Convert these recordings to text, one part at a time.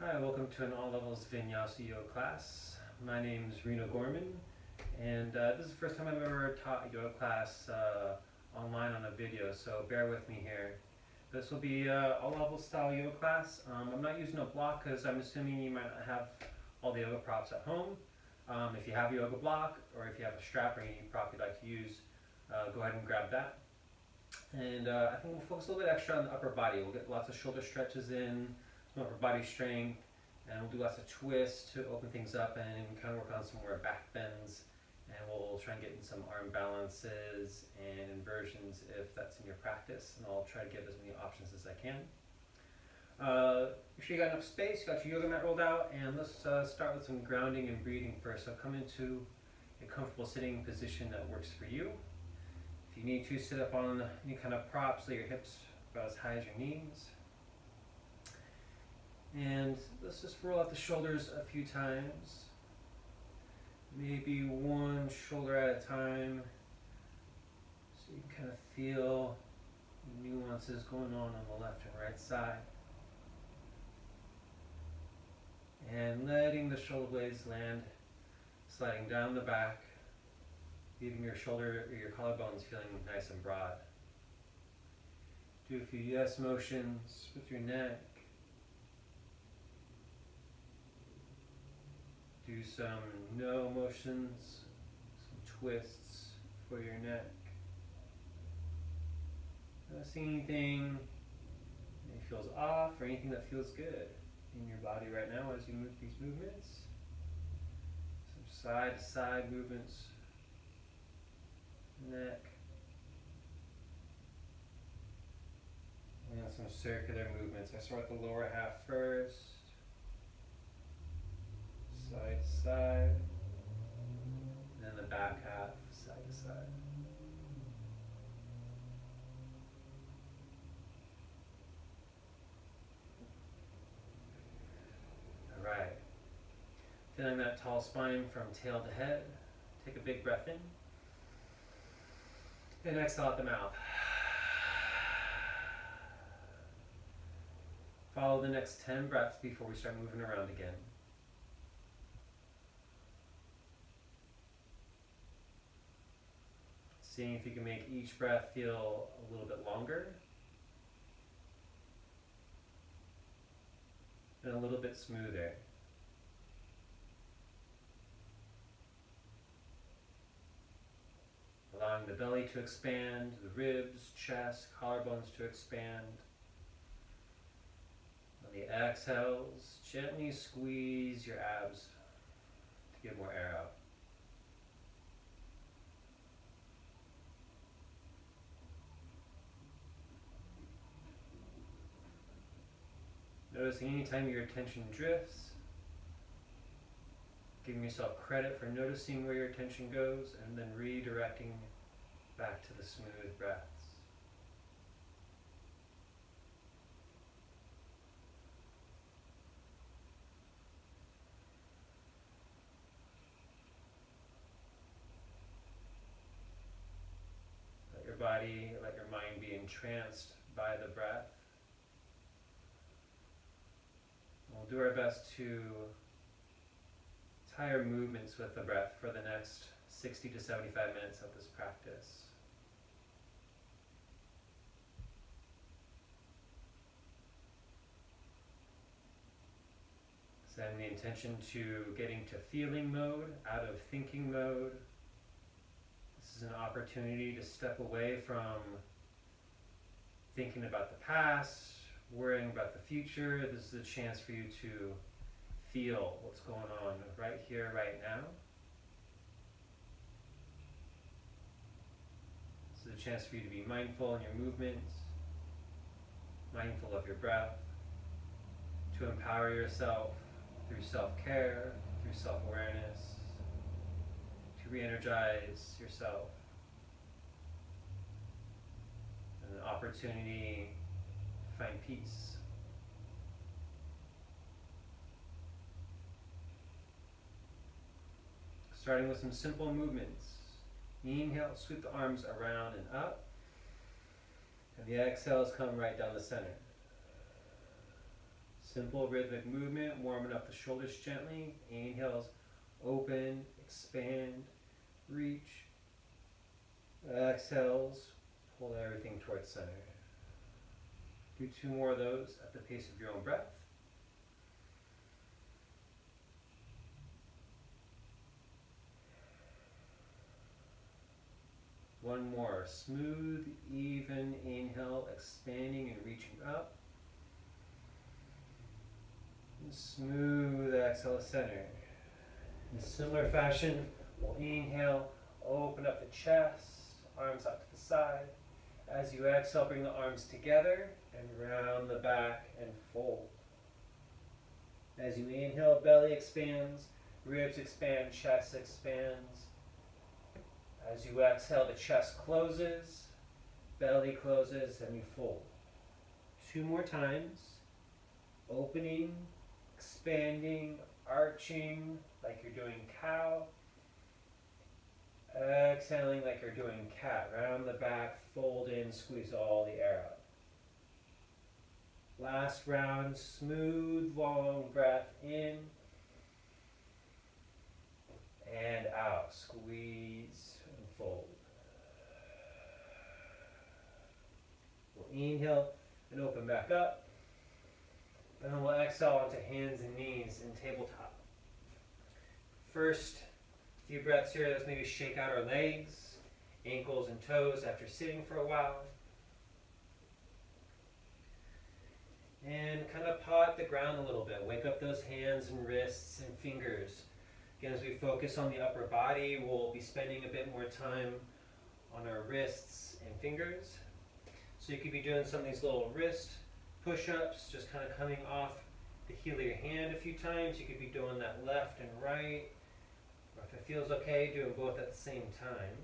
Hi, welcome to an all levels Vinyasa yoga class. My name is Reno Gorman, and this is the first time I've ever taught a yoga class online on a video, so bear with me here. This will be all level style yoga class. I'm not using a block because I'm assuming you might not have all the yoga props at home. If you have a yoga block or if you have a strap or any prop you'd like to use, go ahead and grab that. And I think we'll focus a little bit extra on the upper body. We'll get lots of shoulder stretches in, some upper body strength, and we'll do lots of twists to open things up and kind of work on some more back bends. And we'll try and get in some arm balances and inversions if that's in your practice. And I'll try to give as many options as I can. Make sure you got enough space, you got your yoga mat rolled out, and let's start with some grounding and breathing first. So come into a comfortable sitting position that works for you. If you need to, sit up on any kind of props, lay your hips about as high as your knees. And let's just roll out the shoulders a few times. Maybe one shoulder at a time, so you can kind of feel the nuances going on the left and right side. And letting the shoulder blades land, sliding down the back, leaving your shoulder or your collarbones feeling nice and broad. Do a few yes motions with your neck. Do some no motions, some twists for your neck. Noticing anything that feels off or anything that feels good in your body right now as you move these movements. Some side to side movements, neck, and some circular movements. I start with the lower half first. Side to side, and then the back half, side to side. All right. Feeling that tall spine from tail to head. Take a big breath in. And exhale out the mouth. Follow the next 10 breaths before we start moving around again. Seeing if you can make each breath feel a little bit longer and a little bit smoother. Allowing the belly to expand, the ribs, chest, collarbones to expand. On the exhales, gently squeeze your abs to get more air out. Noticing anytime your attention drifts, giving yourself credit for noticing where your attention goes and then redirecting back to the smooth breaths. Let your body, let your mind be entranced by the breath. We'll do our best to tie our movements with the breath for the next 60 to 75 minutes of this practice. Setting the intention to getting to feeling mode, out of thinking mode. This is an opportunity to step away from thinking about the past, worrying about the future. This is a chance for you to feel what's going on right here, right now. This is a chance for you to be mindful in your movements, mindful of your breath, to empower yourself through self-care, through self-awareness, to re-energize yourself. And an opportunity to find peace. Starting with some simple movements. Inhale, sweep the arms around and up. And the exhales come right down the center. Simple rhythmic movement, warming up the shoulders gently. Inhales, open, expand, reach. Exhales, pull everything towards center. Do 2 more of those at the pace of your own breath. One more. Smooth, even inhale, expanding and reaching up. And smooth exhale, center. In a similar fashion, we'll inhale, open up the chest, arms out to the side. As you exhale, bring the arms together and round the back and fold. As you inhale, belly expands, ribs expand, chest expands. As you exhale, the chest closes, belly closes, and you fold. 2 more times. Opening, expanding, arching like you're doing cow. Exhaling like you're doing cat. Round the back, fold in, squeeze all the air out. Last round, smooth, long breath in and out. Squeeze and fold. We'll inhale and open back up. And then we'll exhale onto hands and knees in tabletop. First few breaths here, let's maybe shake out our legs, ankles and toes after sitting for a while. And kind of paw at the ground a little bit. Wake up those hands and wrists and fingers. Again, as we focus on the upper body, we'll be spending a bit more time on our wrists and fingers. So you could be doing some of these little wrist push-ups, just kind of coming off the heel of your hand a few times. You could be doing that left and right. Or if it feels okay, doing both at the same time.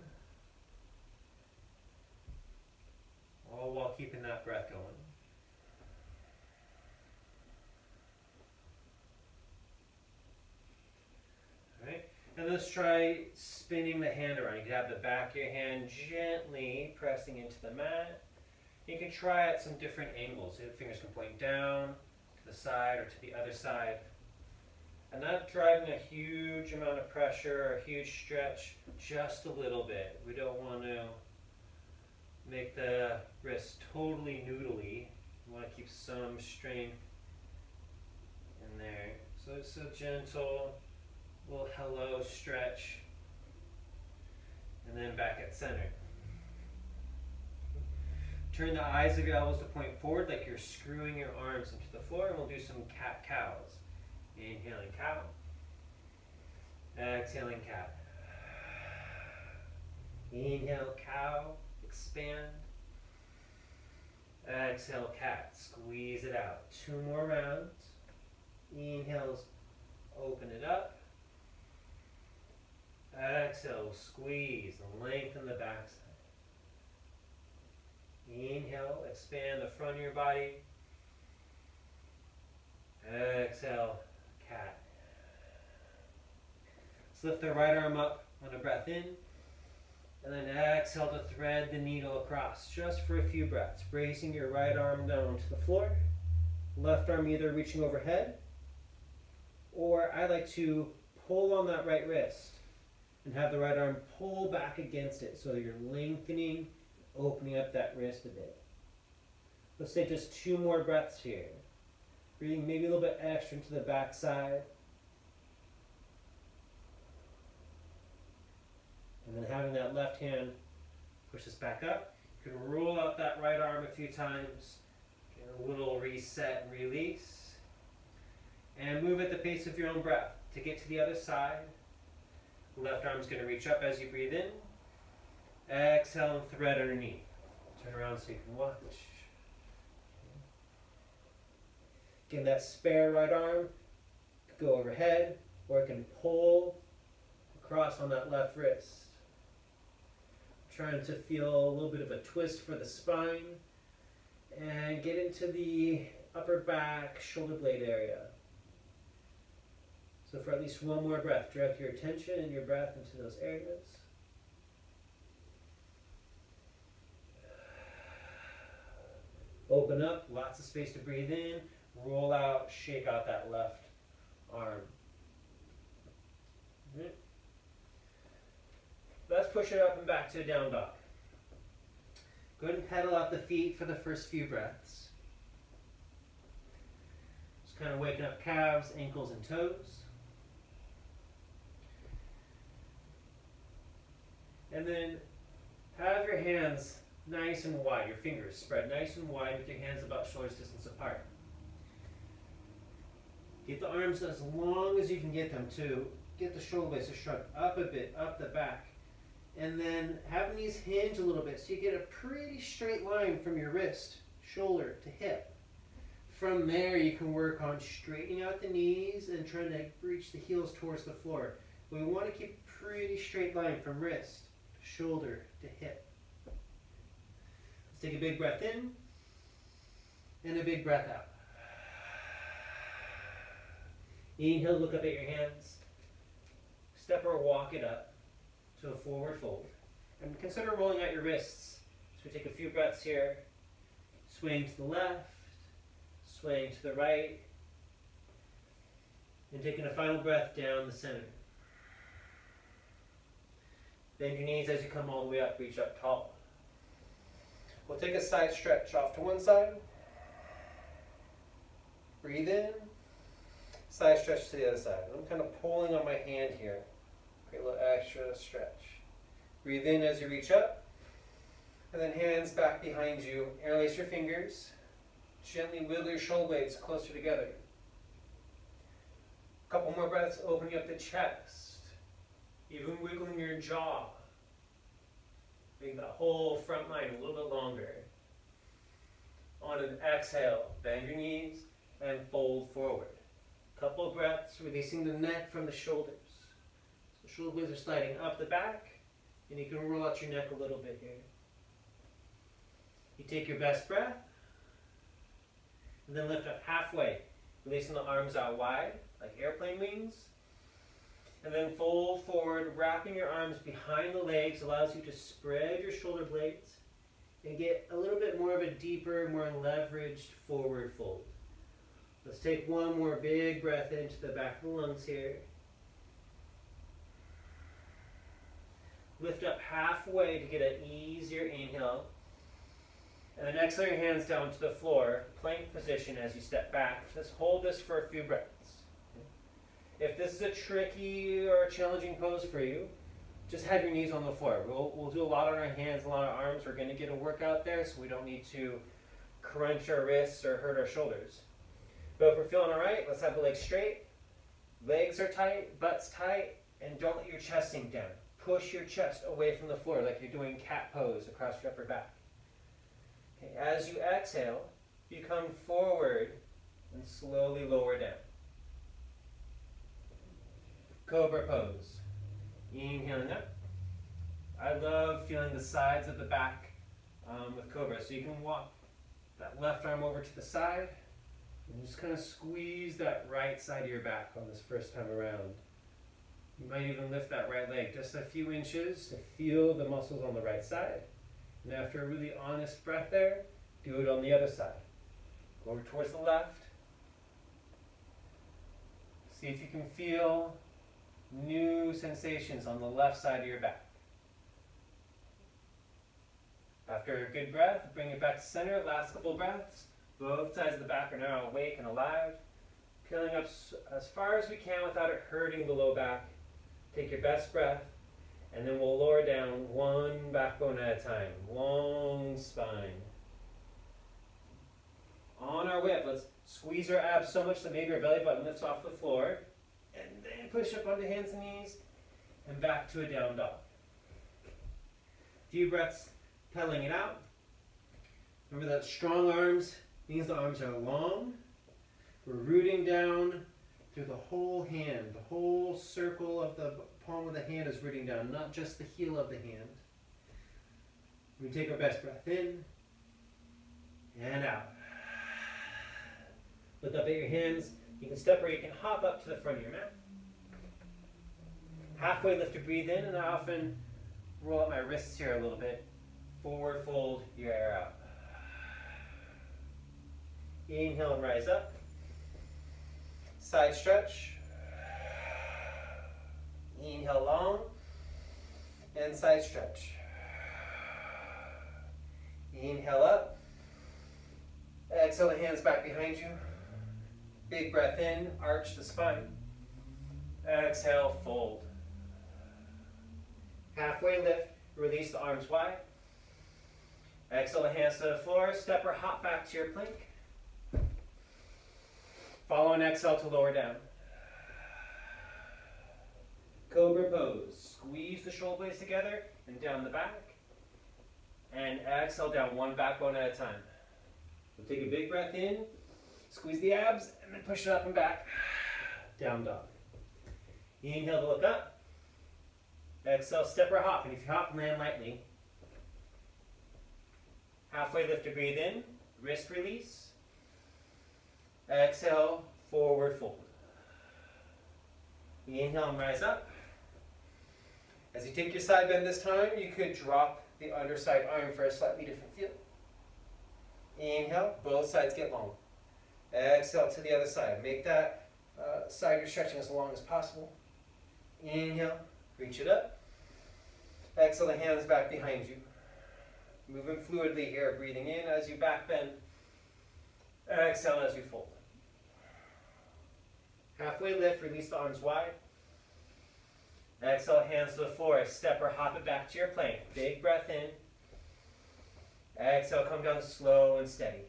All while keeping that breath going. Alright, and let's try spinning the hand around. You can have the back of your hand gently pressing into the mat. You can try at some different angles. The fingers can point down, to the side, or to the other side. And not driving a huge amount of pressure or a huge stretch, just a little bit. We don't want to make the wrist totally noodly. We want to keep some strength in there. So it's a gentle little hello stretch. And then back at center. Turn the eyes of your elbows to point forward like you're screwing your arms into the floor, and we'll do some cat-cows. Inhaling cow. Exhaling cat. Inhale cow, expand. Exhale cat, squeeze it out. 2 more rounds. Inhales, open it up. Exhale, squeeze and lengthen the backside. Inhale, expand the front of your body. Exhale, cat. Let's lift the right arm up on a breath in. And then exhale to thread the needle across, just for a few breaths. Bracing your right arm down to the floor. Left arm either reaching overhead, or I like to pull on that right wrist and have the right arm pull back against it so you're lengthening, opening up that wrist a bit. Let's take just 2 more breaths here. Breathing maybe a little bit extra into the back side. And then having that left hand push us back up. You can roll out that right arm a few times. Get a little reset and release. And move at the pace of your own breath. To get to the other side, left arm's going to reach up as you breathe in. Exhale and thread underneath. Turn around so you can watch. Again, that spare right arm could go overhead, or it can pull across on that left wrist. Trying to feel a little bit of a twist for the spine and get into the upper back, shoulder blade area. So for at least 1 more breath, direct your attention and your breath into those areas. Open up, lots of space to breathe in. roll out, shake out that left arm. Let's push it up and back to a down dog. Go ahead and pedal out the feet for the first few breaths. Just kind of waking up calves, ankles, and toes. And then have your hands nice and wide, your fingers spread nice and wide with your hands about shoulder distance apart. Get the arms as long as you can get them to get the shoulder blades to shrug up a bit, up the back. And then have the knees hinge a little bit so you get a pretty straight line from your wrist, shoulder to hip. From there you can work on straightening out the knees and trying to reach the heels towards the floor. We want to keep a pretty straight line from wrist, shoulder to hip. Let's take a big breath in and a big breath out. Inhale, look up at your hands. Step or walk it up to a forward fold. And consider rolling out your wrists. So we take a few breaths here. Swing to the left, swing to the right, and taking a final breath down the center. Bend your knees as you come all the way up, reach up tall. We'll take a side stretch off to one side. Breathe in. Side stretch to the other side. I'm kind of pulling on my hand here. Create a little extra stretch. Breathe in as you reach up. And then hands back behind you. Interlace your fingers. Gently wiggle your shoulder blades closer together. A couple more breaths, opening up the chest. Even wiggling your jaw. Making the whole front line a little bit longer. On an exhale, bend your knees and fold forward. Couple of breaths, releasing the neck from the shoulders. So shoulder blades are sliding up the back, and you can roll out your neck a little bit here. You take your best breath, and then lift up halfway, releasing the arms out wide, like airplane wings. And then fold forward, wrapping your arms behind the legs, allows you to spread your shoulder blades and get a little bit more of a deeper, more leveraged forward fold. Let's take one more big breath into the back of the lungs here. Lift up halfway to get an easier inhale. And then exhale your hands down to the floor, plank position as you step back. Let's hold this for a few breaths. If this is a tricky or a challenging pose for you, just have your knees on the floor. We'll do a lot on our hands, a lot on our arms. We're going to get a workout there, so we don't need to crunch our wrists or hurt our shoulders. But if we're feeling all right, let's have the legs straight. Legs are tight, butt's tight, and don't let your chest sink down. Push your chest away from the floor like you're doing cat pose across your upper back. Okay, as you exhale, you come forward and slowly lower down. Cobra pose. Inhaling up. I love feeling the sides of the back with Cobra. So you can walk that left arm over to the side and just kind of squeeze that right side of your back on this first time around. You might even lift that right leg just a few inches to feel the muscles on the right side. And after a really honest breath there, do it on the other side. Go over towards the left. See if you can feel new sensations on the left side of your back. After a good breath, bring it back to center. Last couple breaths. Both sides of the back are now awake and alive. Peeling up as far as we can without it hurting the low back. Take your best breath, and then we'll lower down one backbone at a time. Long spine. On our whip, let's squeeze our abs so much that maybe our belly button lifts off the floor. And then push up onto hands and knees, and back to a down dog. Few breaths, pedaling it out. Remember that strong arms means the arms are long. We're rooting down through the whole hand. The whole circle of the palm of the hand is rooting down, not just the heel of the hand. We take our best breath in and out. Look up at your hands. You can step or you can hop up to the front of your mat. Halfway lift to breathe in, and I often roll out my wrists here a little bit. Forward fold your air out. Inhale and rise up. Side stretch. Inhale long. And side stretch. Inhale up. Exhale the hands back behind you. Big breath in, arch the spine. Exhale, fold. Halfway lift, release the arms wide. Exhale the hands to the floor, step or hop back to your plank. Follow an exhale to lower down. Cobra pose. Squeeze the shoulder blades together and down the back. And exhale down one backbone at a time. So take a big breath in, squeeze the abs, and then push it up and back. Down dog. Inhale to look up. Exhale, step or hop. And if you hop, land lightly. Halfway lift to breathe in. Wrist release. Exhale, forward fold. Inhale and rise up. As you take your side bend this time, you could drop the underside arm for a slightly different feel. Inhale, both sides get long. Exhale to the other side. Make that side you're stretching as long as possible. Inhale, reach it up. Exhale the hands back behind you. Moving fluidly here, breathing in as you back bend. Exhale as you fold. Halfway lift, release the arms wide. Exhale, hands to the floor. Step or hop it back to your plank. Big breath in. Exhale, come down slow and steady.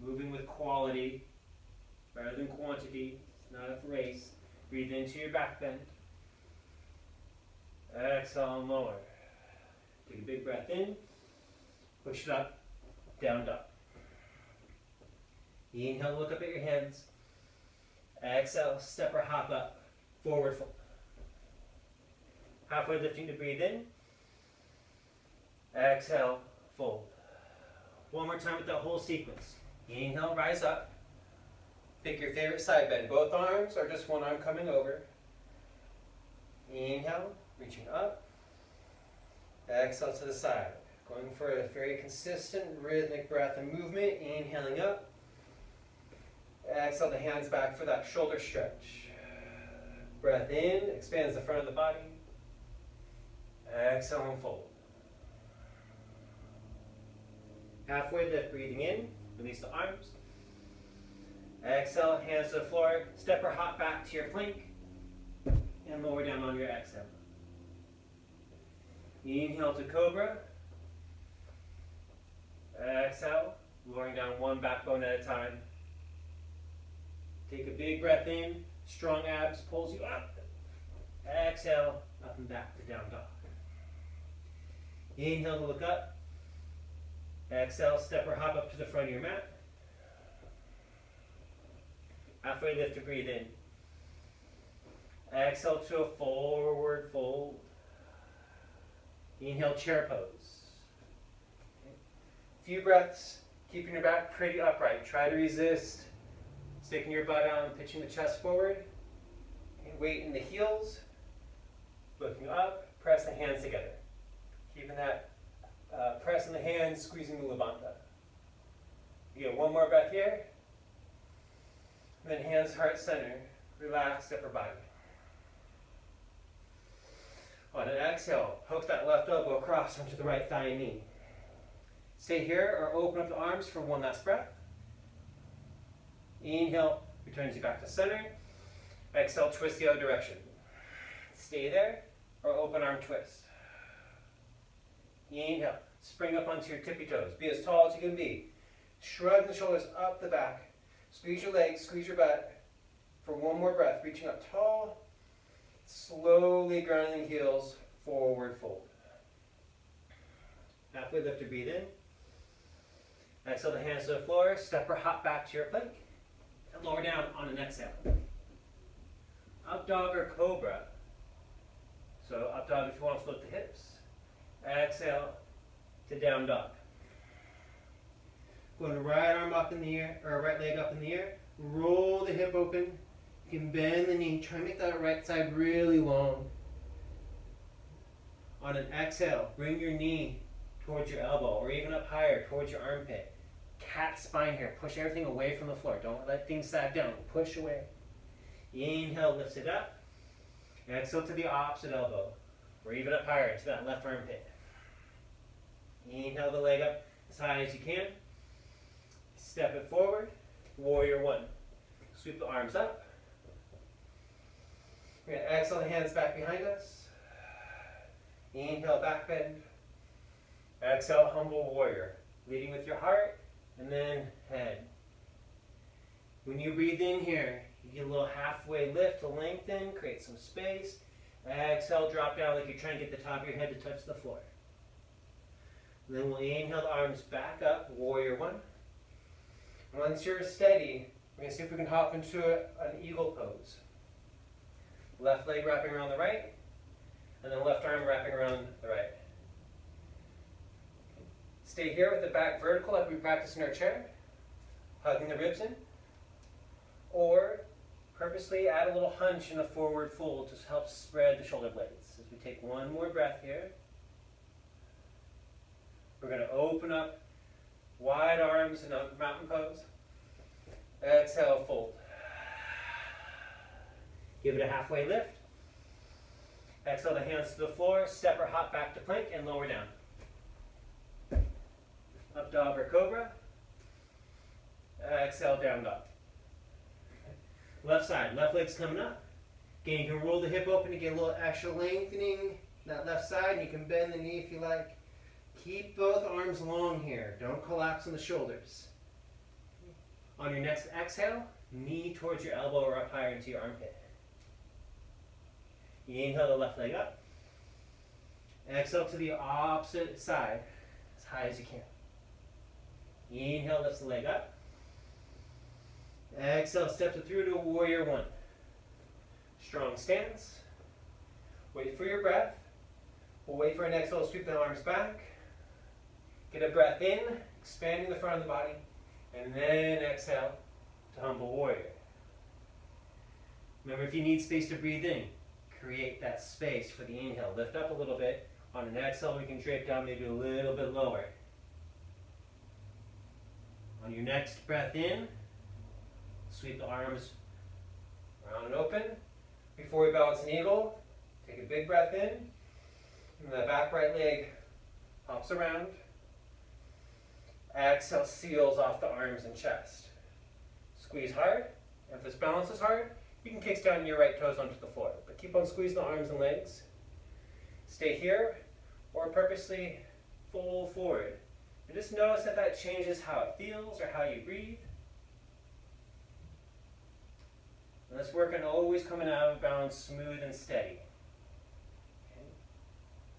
Moving with quality rather than quantity. It's not a race. Breathe into your back bend. Exhale and lower. Take a big breath in. Push it up, down dog. Inhale, look up at your hands. Exhale, step or hop up, forward fold. Halfway lifting to breathe in. Exhale, fold. One more time with that whole sequence. Inhale, rise up. Pick your favorite side bend. Both arms or just one arm coming over. Inhale, reaching up. Exhale to the side. Going for a very consistent rhythmic breath and movement. Inhaling up. Exhale the hands back for that shoulder stretch. Breath in, expands the front of the body. Exhale and fold. Halfway lift, breathing in, release the arms. Exhale, hands to the floor, step or hop back to your plank, and lower down on your exhale. Inhale to cobra. Exhale, lowering down one backbone at a time. Take a big breath in, strong abs pulls you up. Exhale, up and back to down dog. Inhale to look up. Exhale, step or hop up to the front of your mat. Halfway lift to breathe in. Exhale to a forward fold. Inhale, chair pose. Few breaths, keeping your back pretty upright. Try to resist sticking your butt out and pitching the chest forward. And weight in the heels. Looking up, press the hands together. Keeping that press in the hands, squeezing the Levanta. You get one more breath here. And then hands heart center. Relax upper body. On an exhale, hook that left elbow across onto the right thigh and knee. Stay here or open up the arms for one last breath. Inhale, returns you back to center. Exhale, twist the other direction. Stay there or open arm twist. Inhale, spring up onto your tippy toes. Be as tall as you can be. Shrug the shoulders up the back. Squeeze your legs, squeeze your butt. For one more breath, reaching up tall. Slowly grounding the heels, forward fold. Halfway lift to breathe in. Exhale the hands to the floor, step or hop back to your plank. And lower down on an exhale. Up dog or cobra. So up dog if you want to float the hips. Exhale to down dog. Going right arm up in the air, or right leg up in the air. Roll the hip open. You can bend the knee. Try to make that right side really long. On an exhale, bring your knee towards your elbow or even up higher towards your armpit. Cat spine here. Push everything away from the floor. Don't let things sag down. Push away. Inhale, lifts it up. Exhale to the opposite elbow, or even up higher to that left armpit. Inhale the leg up as high as you can. Step it forward. Warrior one. Sweep the arms up. We're going to exhale the hands back behind us. Inhale, back bend. Exhale, humble warrior. Leading with your heart and then head. When you breathe in here, you get a little halfway lift to lengthen, create some space. Exhale, drop down like you're trying to get the top of your head to touch the floor. And then we'll inhale the arms back up, warrior one. Once you're steady, we're going to see if we can hop into an eagle pose. Left leg wrapping around the right, and then left arm wrapping around the right. Stay here with the back vertical like we practice in our chair, hugging the ribs in. Or purposely add a little hunch in the forward fold to help spread the shoulder blades. As we take one more breath here, we're going to open up wide arms in a mountain pose. Exhale, fold. Give it a halfway lift. Exhale the hands to the floor, step or hop back to plank and lower down. Up dog or cobra. Exhale, down dog. Left side, left leg's coming up. Again, you can roll the hip open to get a little extra lengthening that left side. You can bend the knee if you like. Keep both arms long here. Don't collapse on the shoulders. On your next exhale, knee towards your elbow or up higher into your armpit. Inhale the left leg up. Exhale to the opposite side as high as you can. Inhale, lifts the leg up. Exhale, steps it through to warrior one. Strong stance. Wait for your breath. We'll wait for an exhale, sweep the arms back. Get a breath in, expanding the front of the body. And then exhale to humble warrior. Remember, if you need space to breathe in, create that space for the inhale. Lift up a little bit. On an exhale, we can drape down maybe a little bit lower. On your next breath in, sweep the arms round and open. Before we balance an eagle, take a big breath in. And the back right leg hops around. Exhale, seals off the arms and chest. Squeeze hard. If this balance is hard, you can kick down your right toes onto the floor. But keep on squeezing the arms and legs. Stay here or purposely fold forward. And just notice if that changes how it feels or how you breathe. And let's work on always coming out of balance smooth and steady. Okay.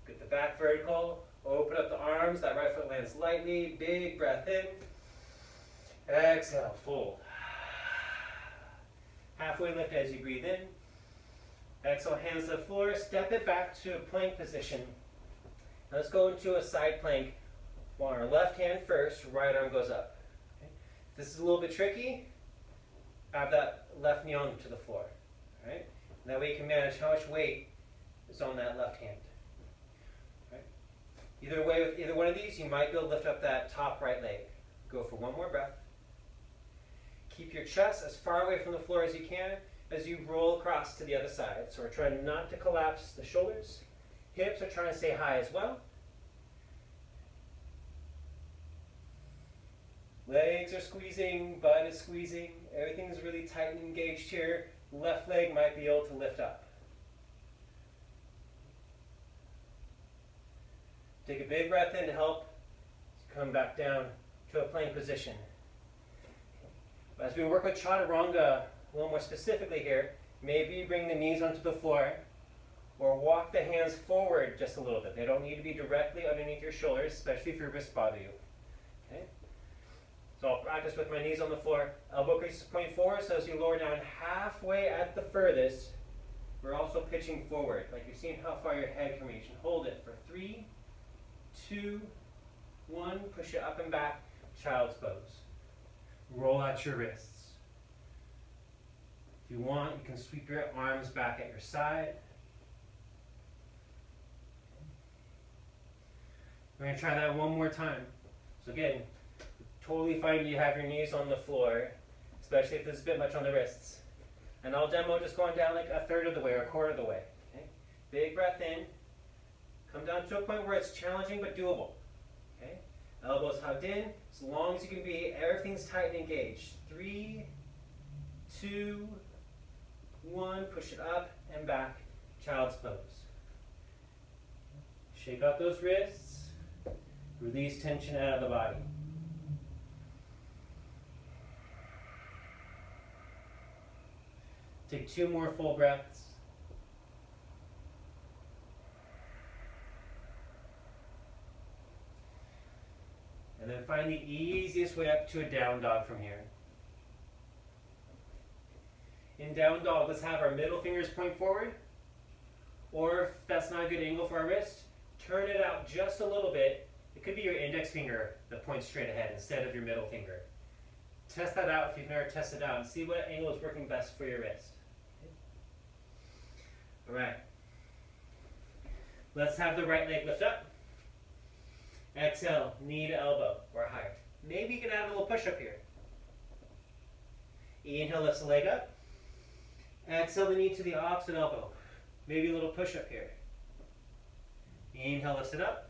Get the back vertical. Open up the arms. That right foot lands lightly. Big breath in. Exhale, fold. Halfway lift as you breathe in. Exhale, hands to the floor. Step it back to a plank position. Now let's go into a side plank. On our left hand first, right arm goes up. Okay. This is a little bit tricky. Have that left knee onto the floor. All right? That way you can manage how much weight is on that left hand. All right? Either way, with either one of these, you might be able to lift up that top right leg. Go for one more breath. Keep your chest as far away from the floor as you can as you roll across to the other side. So we're trying not to collapse the shoulders. Hips are trying to stay high as well. Legs are squeezing, butt is squeezing. Everything's really tight and engaged here. Left leg might be able to lift up. Take a big breath in to help come back down to a plank position. As we work with chaturanga a little more specifically here, maybe you bring the knees onto the floor or walk the hands forward just a little bit. They don't need to be directly underneath your shoulders, especially if your wrists bother you. Okay? So I'll practice with my knees on the floor. Elbow creases point forward, so as you lower down halfway at the furthest, we're also pitching forward, like you're seeing how far your head can reach. And hold it for 3, 2, 1. Push it up and back, child's pose. Roll out your wrists. If you want, you can sweep your arms back at your side. We're going to try that one more time. So again, totally fine if you have your knees on the floor, especially if there's a bit much on the wrists. And I'll demo just going down like a third of the way or a quarter of the way. Okay? Big breath in. Come down to a point where it's challenging but doable. Okay? Elbows hugged in, as long as you can be. Everything's tight and engaged. 3, 2, 1. Push it up and back. Child's pose. Shake out those wrists. Release tension out of the body. Take 2 more full breaths. And then find the easiest way up to a down dog from here. In down dog, let's have our middle fingers point forward. Or if that's not a good angle for our wrist, turn it out just a little bit. It could be your index finger that points straight ahead instead of your middle finger. Test that out if you've never tested it out and see what angle is working best for your wrist. All right. Let's have the right leg lift up. Exhale, knee to elbow or higher. Maybe you can add a little push up here. Inhale, lifts the leg up. Exhale the knee to the opposite elbow. Maybe a little push up here. Inhale, lifts it up.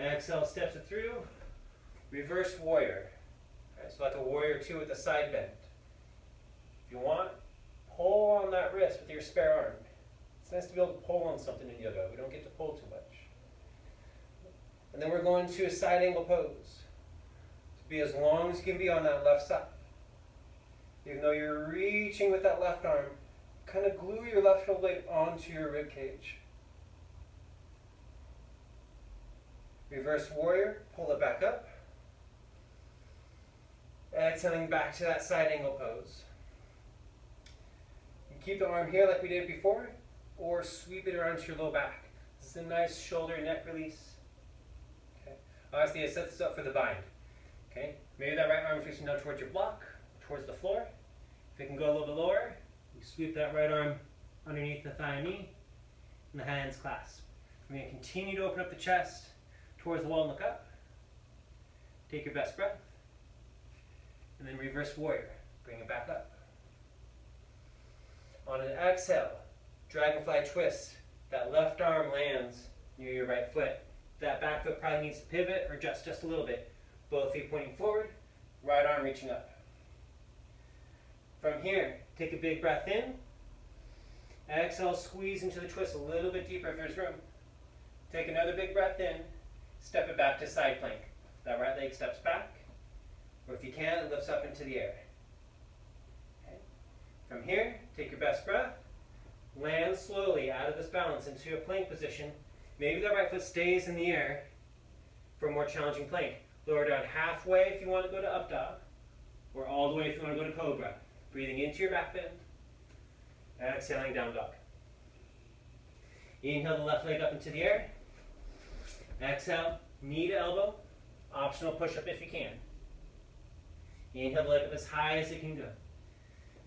Exhale, steps it through. Reverse warrior. All right, so like a warrior 2 with a side bend. If you want, pull on that wrist with your spare arm. It's nice to be able to pull on something in yoga. We don't get to pull too much. And then we're going to a side angle pose. To be as long as you can be on that left side. Even though you're reaching with that left arm, kind of glue your left shoulder blade onto your rib cage. Reverse warrior, pull it back up. Exhaling back to that side angle pose. You keep the arm here like we did before, or sweep it around to your low back. This is a nice shoulder neck release. Okay. Obviously, it sets us up for the bind. Okay. Maybe that right arm is reaching down towards your block, towards the floor. If it can go a little bit lower, you sweep that right arm underneath the thigh and knee, and the hands clasp. We're going to continue to open up the chest towards the wall and look up. Take your best breath. And then reverse warrior. Bring it back up. On an exhale, dragonfly twist. That left arm lands near your right foot. That back foot probably needs to pivot or adjust just a little bit. Both feet pointing forward, right arm reaching up. From here, take a big breath in. Exhale, squeeze into the twist a little bit deeper if there's room. Take another big breath in. Step it back to side plank. That right leg steps back. Or if you can, it lifts up into the air. Okay. From here, take your best breath. Land slowly out of this balance into a plank position. Maybe the right foot stays in the air for a more challenging plank. Lower down halfway if you want to go to up dog, or all the way if you want to go to cobra. Breathing into your back bend. Exhaling down dog. Inhale the left leg up into the air. Exhale, knee to elbow. Optional push-up if you can. Inhale the leg up as high as it can go.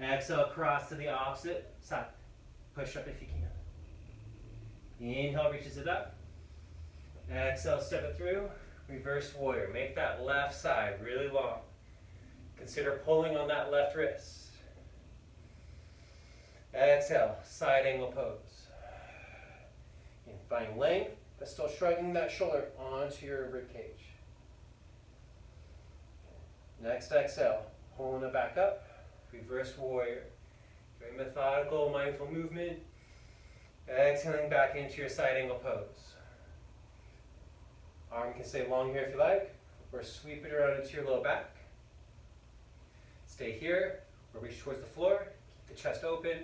Exhale, cross to the opposite side. Push up if you can. Inhale, reaches it up. Exhale, step it through. Reverse warrior. Make that left side really long. Consider pulling on that left wrist. Exhale, side angle pose. And find length, but still shrugging that shoulder onto your rib cage. Next exhale, pulling it back up. Reverse warrior. Very methodical, mindful movement. Exhaling back into your side angle pose. Arm can stay long here if you like, or sweep it around into your low back. Stay here, or reach towards the floor. Keep the chest open.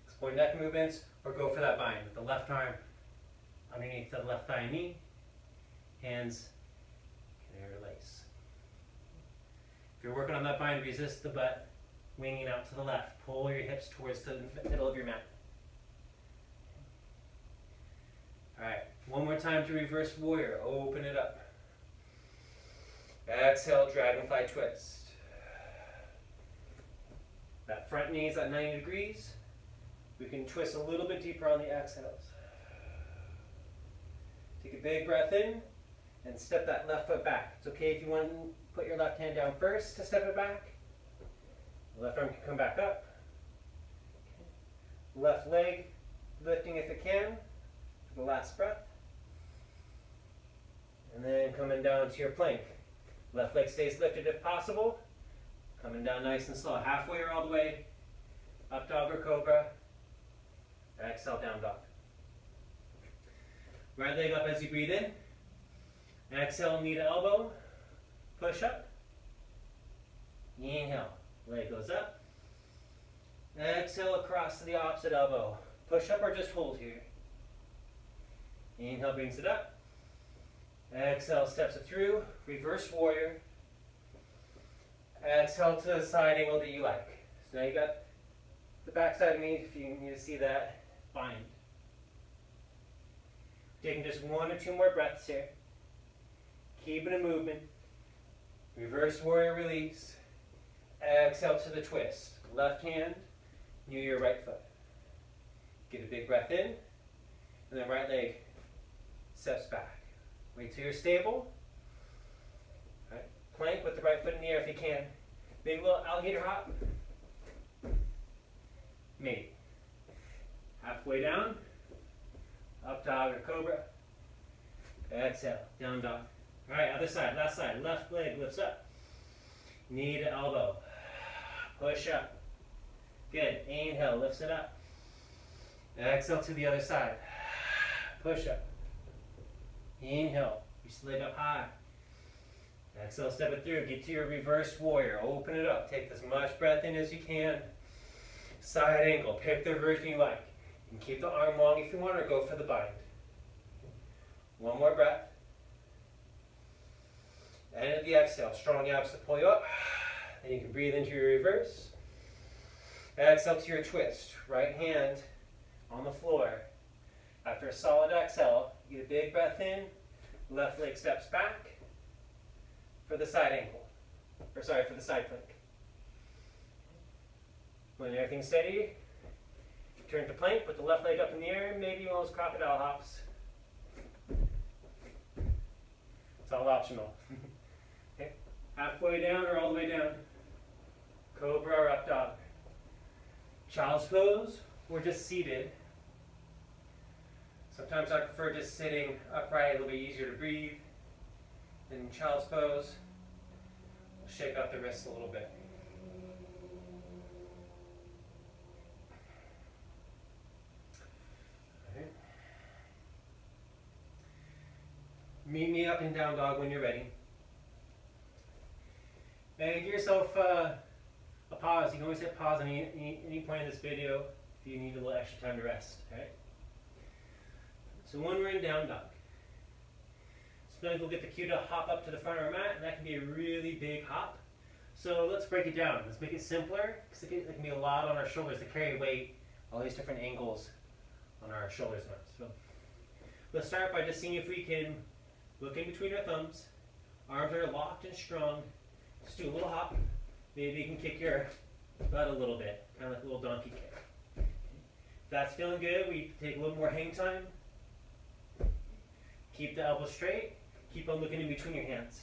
Explore neck movements, or go for that bind with the left arm underneath the left thigh and knee. Hands can interlace. If you're working on that bind, resist the butt, winging out to the left. Pull your hips towards the middle of your mat. All right, one more time to reverse warrior. Open it up. Exhale, dragonfly twist. That front knee is at 90 degrees. We can twist a little bit deeper on the exhales. Take a big breath in and step that left foot back. It's okay if you want to put your left hand down first to step it back. The left arm can come back up. Left leg lifting if it can for the last breath. And then coming down to your plank. Left leg stays lifted if possible. Coming down nice and slow, halfway or all the way. Up dog or cobra. Exhale, down dog. Right leg up as you breathe in. Exhale, knee to elbow. Push up. Inhale, leg goes up. Exhale across to the opposite elbow. Push up or just hold here. Inhale brings it up. Exhale steps it through. Reverse warrior. Exhale to the side angle that you like. So now you got the back side of me, if you need to see that, bind. Taking just 1 or 2 more breaths here. Keeping a movement. Reverse warrior release. Exhale to the twist. Left hand, near your right foot. Get a big breath in, and then right leg steps back. Wait till you're stable. All right. Plank with the right foot in the air if you can. Maybe a little alligator hop. Maybe. Halfway down. Up dog or cobra. Exhale, down dog. All right, other side, last side. Left leg lifts up. Knee to elbow. Push up. Good. Inhale, lifts it up. Exhale to the other side. Push up. Inhale, reach the leg up high. Exhale, step it through. Get to your reverse warrior. Open it up. Take as much breath in as you can. Side angle. Pick the version you like. You can keep the arm long if you want, or go for the bind. One more breath. And at the exhale, strong abs to pull you up. Then you can breathe into your reverse. Exhale to your twist. Right hand on the floor. After a solid exhale, get a big breath in. Left leg steps back for the side ankle. Or sorry, for the side plank. When everything's steady, turn to plank, put the left leg up in the air, maybe one of those crocodile hops. It's all optional. Okay. Halfway down or all the way down. Cobra or up dog. Child's pose or just seated. Sometimes I prefer just sitting upright, a little bit easier to breathe. In child's pose, we'll shake out the wrists a little bit. Meet me up in down dog when you're ready. And give yourself a pause. You can always hit pause at any point in this video if you need a little extra time to rest. Okay? So when we're in down dog, sometimes we'll get the cue to hop up to the front of our mat, and that can be a really big hop. So let's break it down. Let's make it simpler, because it can be a lot on our shoulders to carry weight, all these different angles on our shoulders. So let's start by just seeing if we can look in between our thumbs. Arms are locked and strong. Just do a little hop. Maybe you can kick your butt a little bit, kind of like a little donkey kick. If that's feeling good, we take a little more hang time. Keep the elbow straight. Keep on looking in between your hands.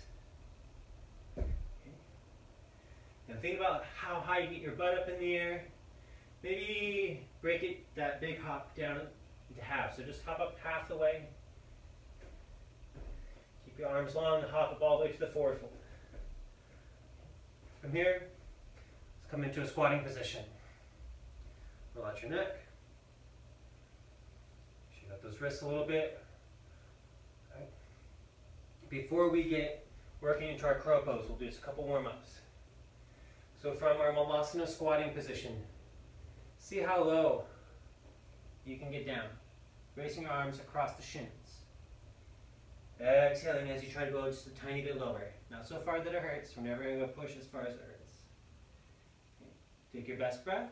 And think about how high you get your butt up in the air. Maybe break it, that big hop, down into half. So just hop up half the way. Keep your arms long and hop up all the way to the forward fold. From here, let's come into a squatting position. Roll out your neck. Shake out those wrists a little bit. Okay. Before we get working into our crow pose, we'll do just a couple warm-ups. So from our Malasana squatting position, see how low you can get down. Raising your arms across the shins. Exhaling as you try to go just a tiny bit lower. Not so far that it hurts. We're never going to push as far as it hurts. Okay. Take your best breath.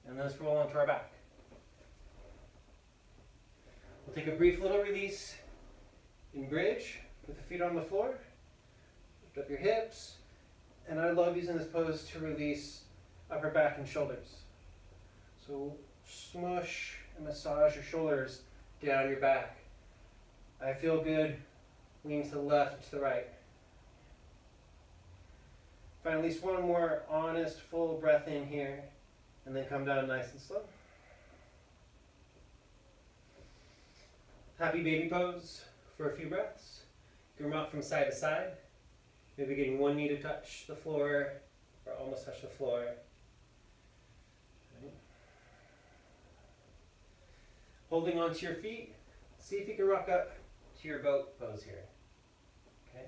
And let's roll onto our back. We'll take a brief little release in bridge with the feet on the floor. Lift up your hips. And I love using this pose to release upper back and shoulders. So smush and massage your shoulders down your back. I feel good. Lean to the left and to the right. If Find at least one more honest, full breath in here, and then come down nice and slow. Happy baby pose for a few breaths. You can rock from side to side, maybe getting one knee to touch the floor, or almost touch the floor. Right. Holding onto your feet, see if you can rock up to your boat pose here. Okay?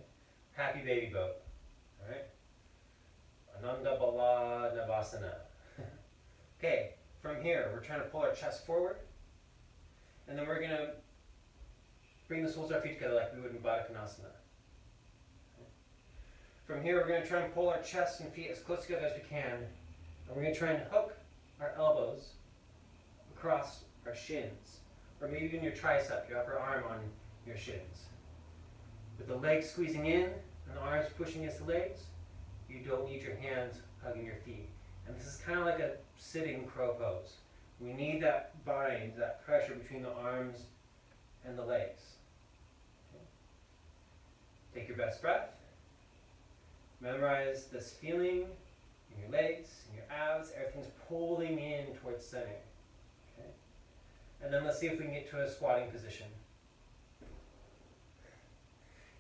Happy baby boat. All right? Ananda Bala Navasana. Okay, from here, we're trying to pull our chest forward, and then we're going to bring the soles of our feet together like we would in Baddha Konasana. Okay. From here, we're going to try and pull our chest and feet as close together as we can, and we're going to try and hook our elbows across our shins, or maybe even your tricep, your upper arm on your shins. With the legs squeezing in and the arms pushing against the legs, you don't need your hands hugging your feet. And this is kind of like a sitting crow pose. We need that bind, that pressure between the arms and the legs. Okay. Take your best breath. Memorize this feeling in your legs, in your abs. Everything's pulling in towards center. Okay. And then let's see if we can get to a squatting position.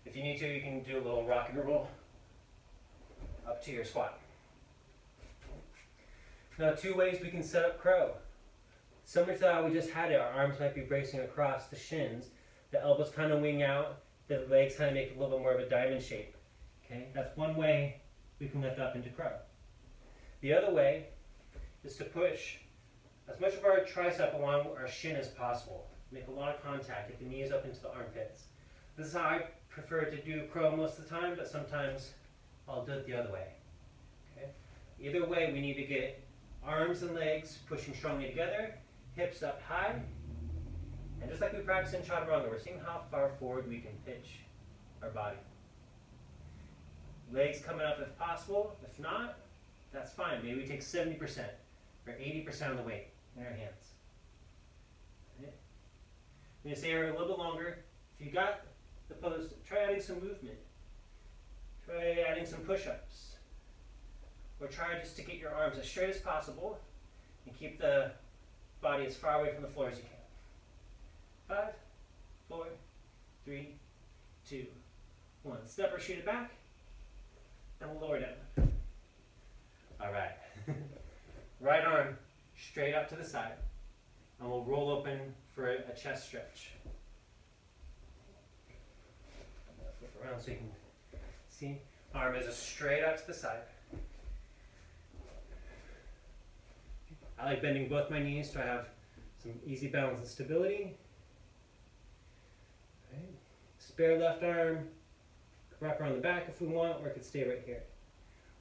If you need to, you can do a little rock and roll up to your squat. Now, two ways we can set up crow. Similar to how we just had it, our arms might be bracing across the shins, the elbows kind of wing out, the legs kind of make a little bit more of a diamond shape. Okay, that's one way we can lift up into crow. The other way is to push as much of our tricep along our shin as possible. Make a lot of contact, get the knees up into the armpits. This is how I prefer to do crow most of the time, but sometimes I'll do it the other way. Okay? Either way, we need to get arms and legs pushing strongly together, hips up high, and just like we practice in Chaturanga, we're seeing how far forward we can pitch our body. Legs coming up if possible. If not, that's fine. Maybe we take 70% or 80% of the weight in our hands. Okay? I'm going to stay here a little bit longer. If you got the pose, try adding some movement. Try adding some push-ups. Or try just to get your arms as straight as possible and keep the body as far away from the floor as you can. 5, 4, 3, 2, 1. Step or shoot it back, and we'll lower down. All right. Right arm straight up to the side, and we'll roll open for a chest stretch. Flip around so you can see. Arm is straight out to the side. I like bending both my knees so I have some easy balance and stability. Right. Spare left arm, wrap around the back if we want, or it could stay right here.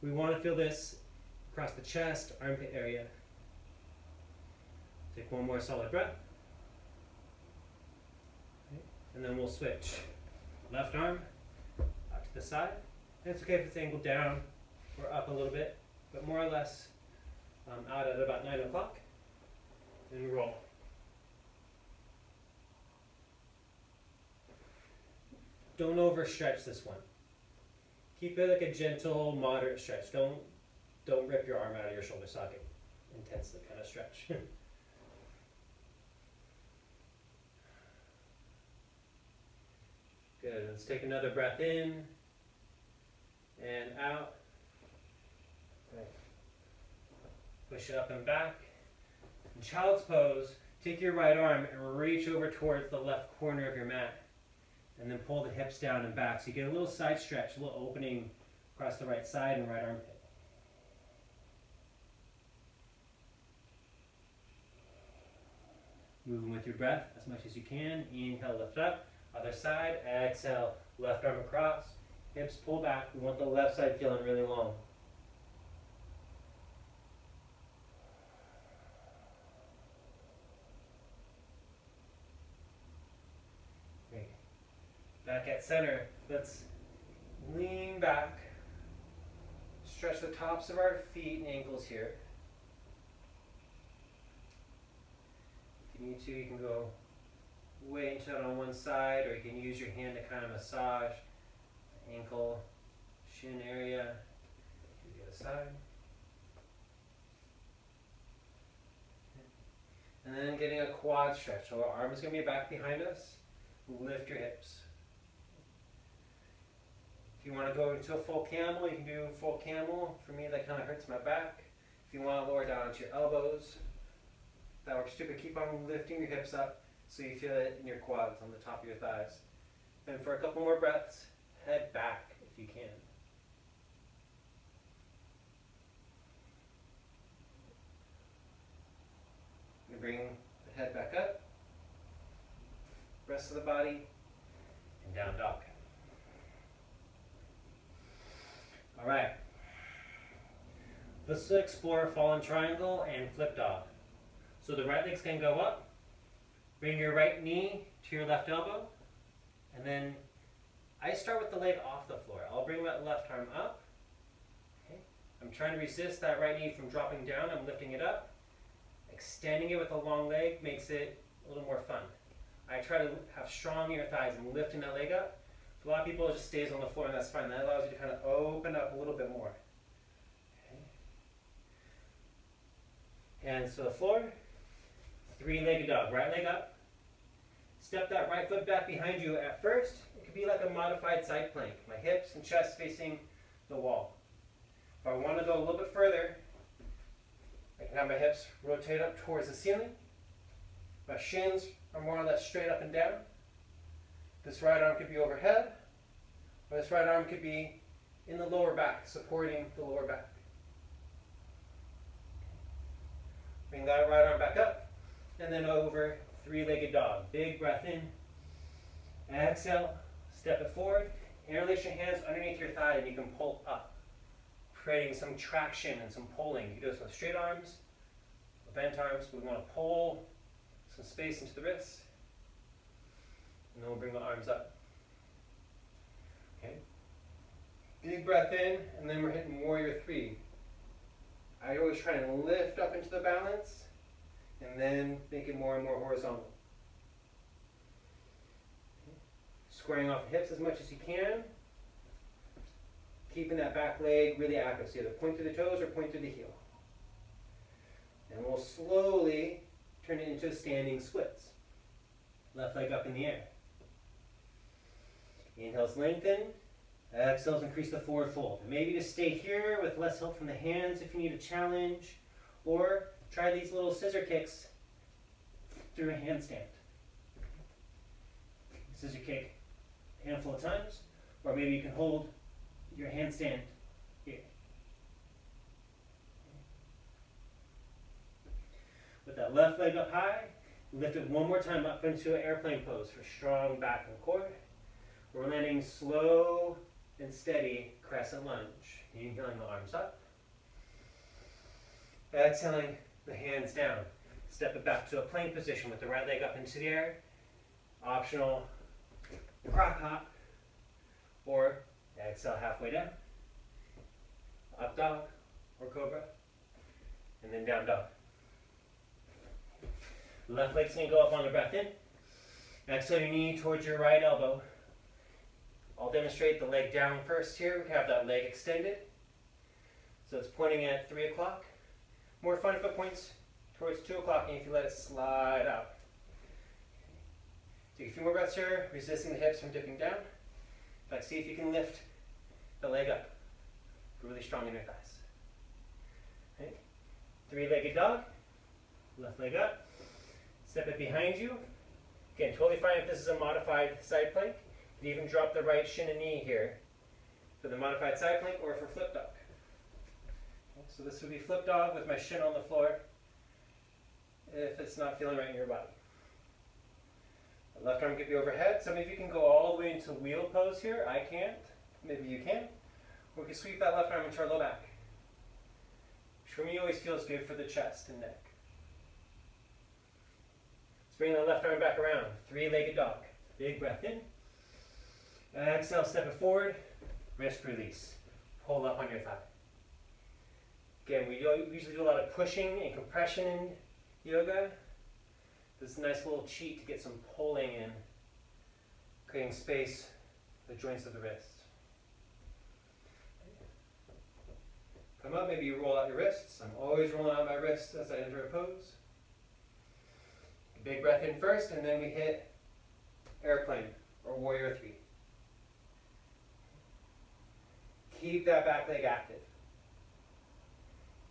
We want to feel this across the chest, armpit area. Take one more solid breath. Okay. And then we'll switch. Left arm out to the side. And it's okay if it's angled down or up a little bit, but more or less out at about 9 o'clock, and roll. Don't overstretch this one. Keep it like a gentle, moderate stretch. Don't rip your arm out of your shoulder socket. Intensely kind of stretch. Good. Let's take another breath in and out. Right. Push it up and back. In child's pose, take your right arm and reach over towards the left corner of your mat. And then pull the hips down and back. So you get a little side stretch, a little opening across the right side and right armpit. Moving with your breath as much as you can. Inhale, lift up. Other side, exhale, left arm across. Hips pull back. We want the left side feeling really long. Great. Back at center, let's lean back. Stretch the tops of our feet and ankles here. If you need to, you can go way into it on one side, or you can use your hand to kind of massage ankle, shin area, other side. And then getting a quad stretch. So our arm is going to be back behind us. Lift your hips. If you want to go into a full camel, you can do full camel. For me, that kind of hurts my back. If you want to lower down to your elbows, that works too, but keep on lifting your hips up so you feel it in your quads on the top of your thighs. And for a couple more breaths, head back if you can. And bring the head back up, rest of the body, and down dog. All right. Let's explore fallen triangle and flip dog. So the right leg's going to go up. Bring your right knee to your left elbow. And then I start with the leg off the floor. I'll bring my left arm up. Okay. I'm trying to resist that right knee from dropping down. I'm lifting it up. Extending it with a long leg makes it a little more fun. I try to have strong inner thighs and lifting that leg up. For a lot of people, it just stays on the floor, and that's fine. That allows you to kind of open up a little bit more. Hands to the floor, three-legged dog, right leg up. Step that right foot back behind you at first. It could be like a modified side plank. My hips and chest facing the wall. If I want to go a little bit further, I can have my hips rotate up towards the ceiling. My shins are more or less straight up and down. This right arm could be overhead, or this right arm could be in the lower back, supporting the lower back. Bring that right arm back up, and then over three-legged dog. Big breath in. Exhale, step it forward. Interlace your hands underneath your thigh, and you can pull up, creating some traction and some pulling. You can do this with straight arms, with bent arms. We want to pull some space into the wrists. And then we'll bring the arms up. Okay. Big breath in, and then we're hitting warrior three. I always try and lift up into the balance, and then make it more and more horizontal. Okay. Squaring off the hips as much as you can. Keeping that back leg really active. So either point through the toes or point through the heel. And we'll slowly turn it into standing splits. Left leg up in the air. Inhales, lengthen. Exhales, increase the forward fold. Maybe just stay here with less help from the hands if you need a challenge. Or try these little scissor kicks through a handstand. Scissor kick a handful of times. Or maybe you can hold your handstand here. With that left leg up high, lift it one more time up into an airplane pose for strong back and core. We're landing slow and steady crescent lunge. Inhaling the arms up. Exhaling the hands down. Step it back to a plank position with the right leg up into the air. Optional croc hop. Or exhale halfway down. Up dog or cobra. And then down dog. Left leg's going to go up on the breath in. Exhale your knee towards your right elbow. I'll demonstrate the leg down first here. We have that leg extended. So it's pointing at 3 o'clock. More fun if it points towards 2 o'clock and if you let it slide out. Take a few more breaths here, resisting the hips from dipping down. In fact, see if you can lift the leg up. Really strong in your thighs. Okay. Three-legged dog. Left leg up. Step it behind you. Again, totally fine if this is a modified side plank. You can even drop the right shin and knee here for the modified side plank or for flip dog. Okay, so this would be flip dog with my shin on the floor if it's not feeling right in your body. The left arm could be overhead. Some of you can go all the way into wheel pose here. I can't. Maybe you can. Or we can sweep that left arm into our low back. Which for me always feels good for the chest and neck. Let's bring the left arm back around. Three-legged dog. Big breath in. Exhale, step it forward. Wrist release. Pull up on your thigh. Again, we usually do a lot of pushing and compression in yoga. This is a nice little cheat to get some pulling in, creating space for the joints of the wrist. Come up, maybe you roll out your wrists. I'm always rolling out my wrists as I enter a pose. Big breath in first, and then we hit airplane or warrior three. Keep that back leg active.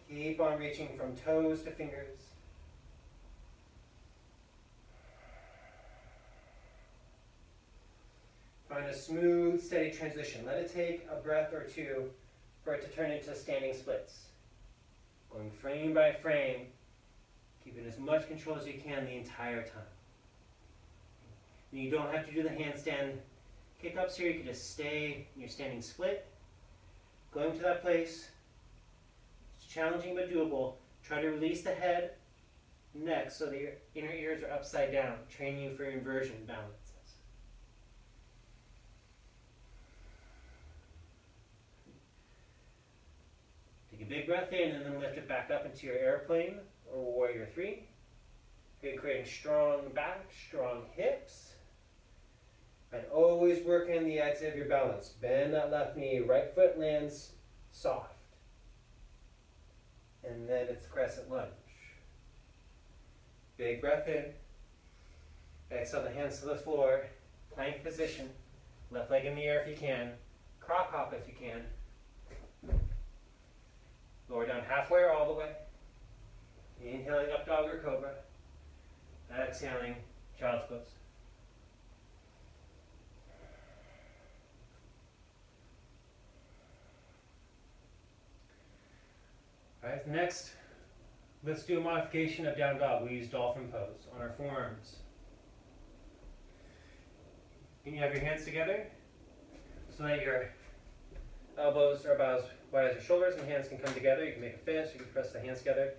Keep on reaching from toes to fingers. Find a smooth, steady transition. Let it take a breath or two for it to turn into standing splits. Going frame by frame, keeping as much control as you can the entire time. And you don't have to do the handstand kick-ups here. You can just stay in your standing split. Going to that place. It's challenging but doable. Try to release the head, neck, so that your inner ears are upside down, training you for inversion balances. Take a big breath in and then lift it back up into your airplane or warrior three. You're creating strong back, strong hips. And always working the exit of your balance. Bend that left knee, right foot lands soft. And then it's crescent lunge. Big breath in. Exhale the hands to the floor. Plank position. Left leg in the air if you can. Croc hop if you can. Lower down halfway or all the way. Inhaling up dog or cobra. Exhaling child's pose. Alright, next, let's do a modification of down dog. We use dolphin pose on our forearms. Can you have your hands together so that your elbows are about as wide as your shoulders and hands can come together? You can make a fist, you can press the hands together.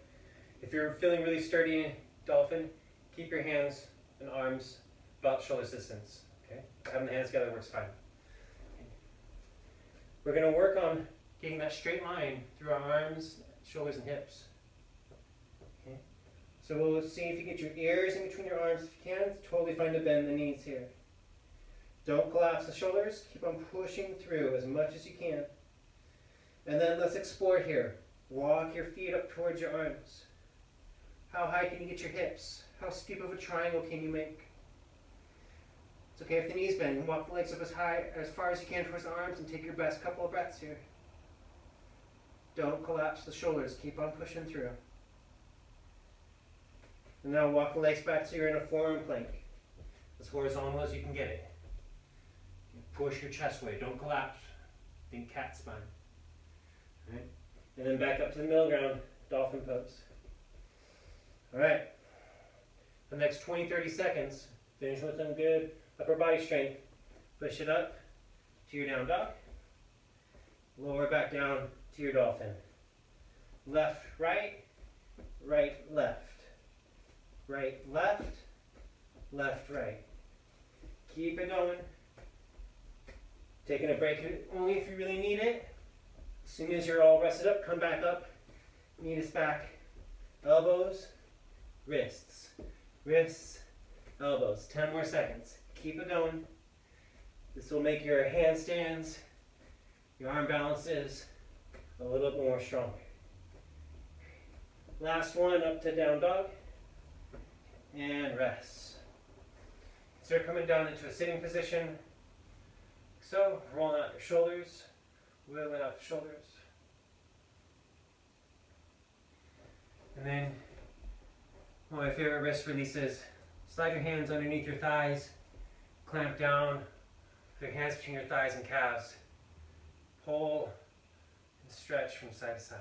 If you're feeling really sturdy in dolphin, keep your hands and arms about shoulder distance. Okay? Having the hands together works fine. We're going to work on getting that straight line through our arms, shoulders, and hips. Okay? So we'll see if you get your ears in between your arms if you can. Totally fine to bend the knees here. Don't collapse the shoulders. Keep on pushing through as much as you can. And then let's explore here. Walk your feet up towards your arms. How high can you get your hips? How steep of a triangle can you make? It's okay if the knees bend. Walk the legs up as far as you can towards the arms and take your best couple of breaths here. Don't collapse the shoulders. Keep on pushing through. And now walk the legs back so you're in a forearm plank. As horizontal as you can get it. Push your chest away. Don't collapse. Think cat spine. All right? And then back up to the middle ground, dolphin pose. All right. For the next 20-30 seconds, finish with some good upper body strength. Push it up to your down dog. Lower back down to your dolphin. Left, right, right, left. Right, left, left, right. Keep it going. Taking a break only if you really need it. As soon as you're all rested up, come back up. Knee is back. Elbows, wrists, wrists, elbows. 10 more seconds. Keep it going. This will make your handstands, your arm balances a little bit more stronger. Last one, up to down dog. And rest. Start coming down into a sitting position. So, rolling out your shoulders, wiggling out the shoulders. And then, one of my favorite wrist releases, slide your hands underneath your thighs, clamp down, put your hands between your thighs and calves. Pull and stretch from side to side.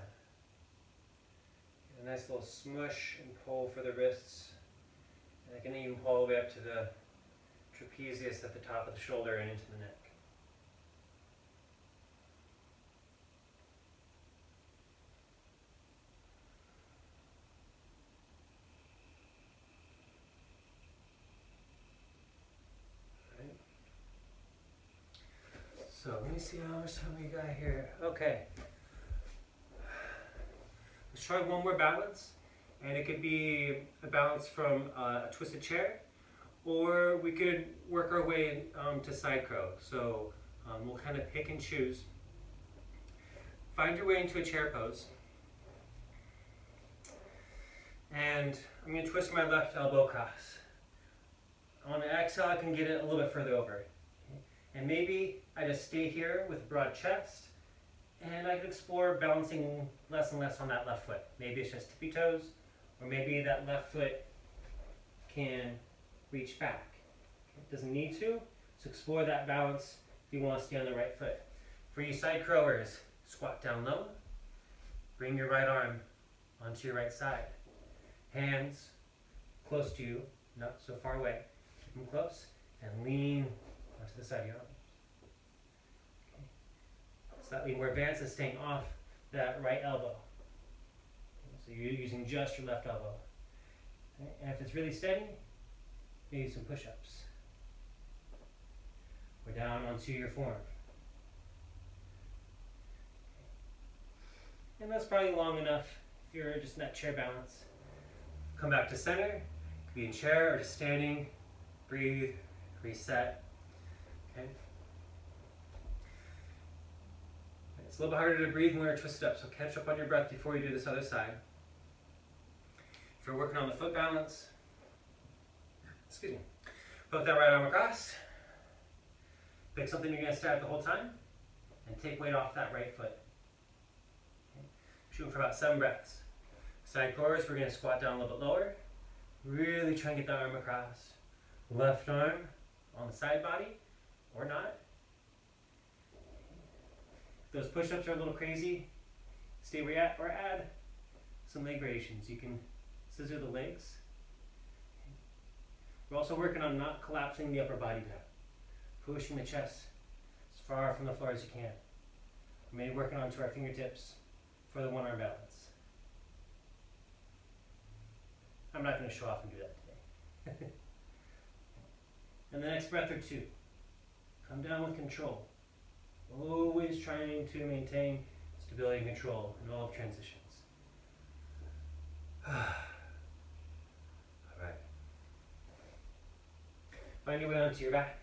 Get a nice little smush and pull for the wrists. And I can even pull all the way up to the trapezius at the top of the shoulder and into the neck. So let me see how much time we got here. Okay. Let's try one more balance. And it could be a balance from a twisted chair, or we could work our way to side crow. So we'll kind of pick and choose. find your way into a chair pose. And I'm going to twist my left elbow across. On the exhale, I can get it a little bit further over. And maybe I just stay here with a broad chest, and I can explore balancing less and less on that left foot. Maybe it's just tippy toes, or maybe that left foot can reach back. It doesn't need to, so explore that balance if you want to stay on the right foot. For you side crowers, squat down low, bring your right arm onto your right side. Hands close to you, not so far away. Keep them close, and lean onto the side of your arms. Okay. Slightly more advanced is staying off that right elbow. Okay. So you're using just your left elbow. Okay. And if it's really steady, maybe some push-ups. Or down onto your form. Okay. And that's probably long enough if you're just in that chair balance. Come back to center. Could be in chair or just standing. Breathe, reset. Okay. It's a little bit harder to breathe when we're twisted up, so catch up on your breath before you do this other side. If you're working on the foot balance, excuse me, put that right arm across. Pick something you're going to stare at the whole time, and take weight off that right foot. Okay. Shooting for about 7 breaths. Side chorus, we're going to squat down a little bit lower. Really try and get that arm across. Left arm on the side body, or not. If those push-ups are a little crazy, stay where you're at, or add some leg variations. You can scissor the legs. We're also working on not collapsing the upper body down. Pushing the chest as far from the floor as you can. Maybe working onto our fingertips for the one-arm balance. I'm not going to show off and do that today. And the next breath or 2. Come down with control. Always trying to maintain stability and control in all transitions. Alright. Find your way onto your back.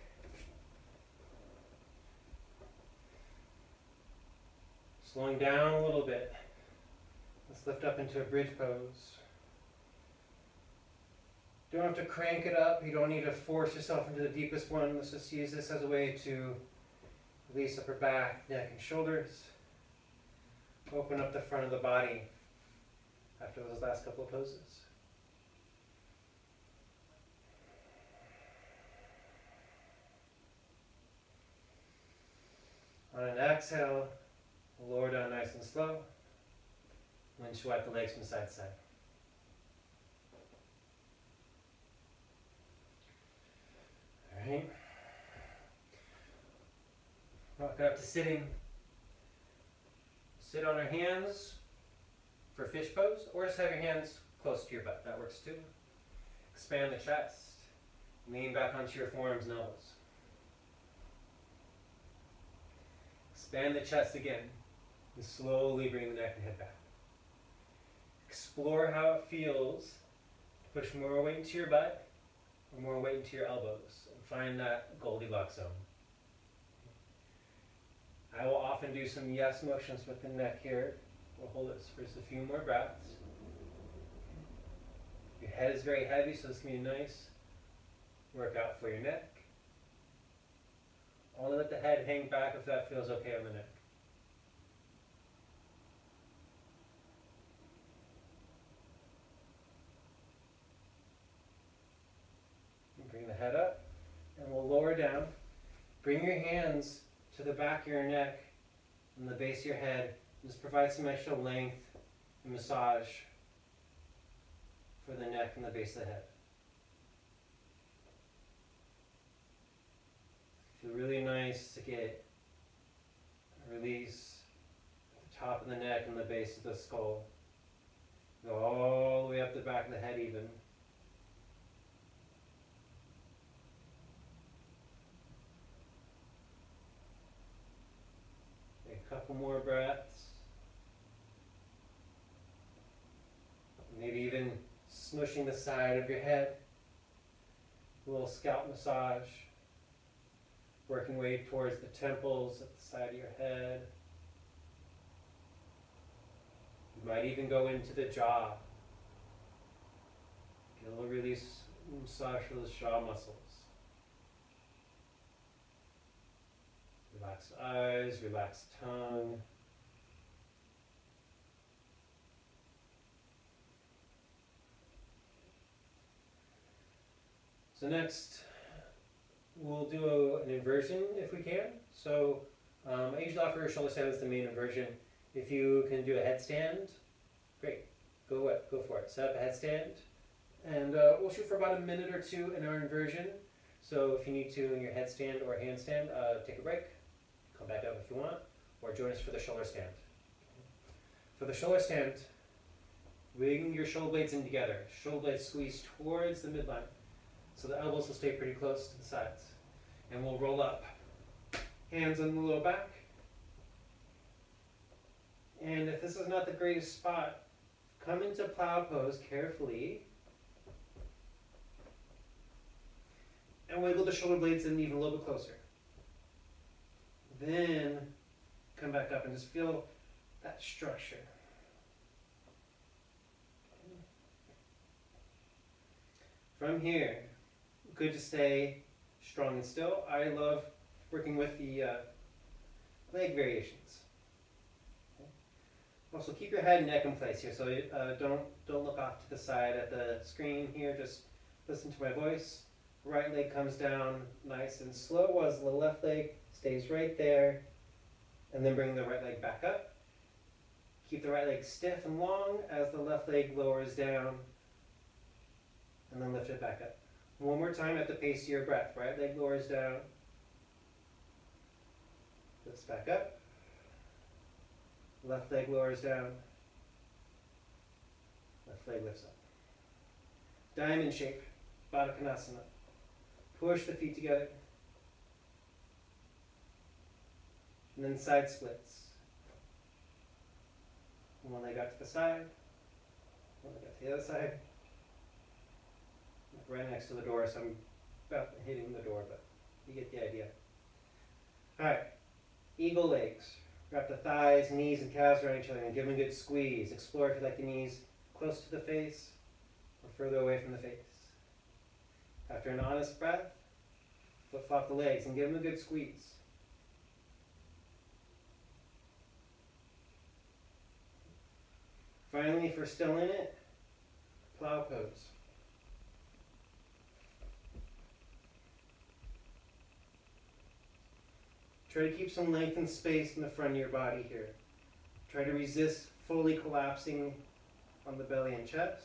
Slowing down a little bit. Let's lift up into a bridge pose. You don't have to crank it up. You don't need to force yourself into the deepest one. Let's just use this as a way to release upper back, neck, and shoulders. Open up the front of the body after those last couple of poses. On an exhale, lower down nice and slow. And then swipe the legs from side to side. Alright. Rock up to sitting. Sit on our hands for fish pose, or just have your hands close to your butt. That works too. Expand the chest. Lean back onto your forearms and elbows. Expand the chest again, and slowly bring the neck and head back. Explore how it feels to push more weight into your butt or more weight into your elbows, and find that Goldilocks zone. I will often do some yes motions with the neck here. We'll hold this for just a few more breaths. Your head is very heavy, so this can be a nice workout for your neck. Only let the head hang back if that feels okay on the neck. And bring the head up, and we'll lower down. Bring your hands to the back of your neck and the base of your head. Just provide some extra length and massage for the neck and the base of the head. Feel really nice to get a release at the top of the neck and the base of the skull. Go all the way up the back of the head even. Take a couple more breaths. Maybe even smushing the side of your head. A little scalp massage. Working way towards the temples at the side of your head. Might even go into the jaw. Get a little release, massage for those jaw muscles. Relaxed eyes, relaxed tongue. So next, we'll do an inversion if we can. So I usually offer a shoulder stand as the main inversion. If you can do a headstand, great. Go for it. Set up a headstand, and we'll shoot for about a minute or two in our inversion. So if you need to in your headstand or handstand, take a break. Come back up if you want, or join us for the shoulder stand. For the shoulder stand, bring your shoulder blades in together. Shoulder blades squeeze towards the midline, so the elbows will stay pretty close to the sides. And we'll roll up. Hands on the low back. And if this is not the greatest spot, come into plow pose carefully. And wiggle the shoulder blades in even a little bit closer. Then come back up and just feel that structure. From here, good to stay strong and still. I love working with the leg variations. Okay. Also, keep your head and neck in place here, so don't look off to the side at the screen here. Just listen to my voice. Right leg comes down nice and slow as the left leg stays right there, and then bring the right leg back up. Keep the right leg stiff and long as the left leg lowers down, and then lift it back up. One more time at the pace of your breath. Right leg lowers down, lifts back up. Left leg lowers down, left leg lifts up. Diamond shape, Baddha Konasana. Push the feet together. And then side splits. One leg out to the side, one leg out to the other side. Right next to the door, so I'm about hitting the door, but you get the idea. Alright, eagle legs. Wrap the thighs, knees, and calves around each other and give them a good squeeze. Explore if you like the knees close to the face or further away from the face. After an honest breath, flip flop the legs and give them a good squeeze. Finally, if we're still in it, plow pose. Try to keep some length and space in the front of your body here. Try to resist fully collapsing on the belly and chest.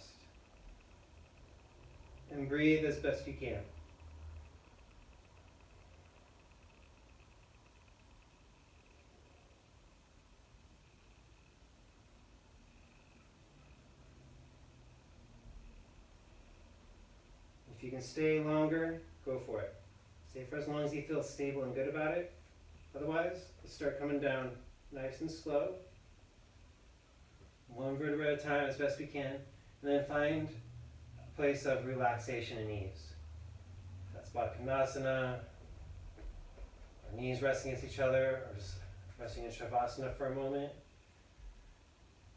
And breathe as best you can. If you can stay longer, go for it. Stay for as long as you feel stable and good about it. Otherwise, let's start coming down nice and slow. One vertebra at a time as best we can. And then find a place of relaxation and ease. That's Baddha Konasana. Our knees resting against each other, or just resting in Shavasana for a moment.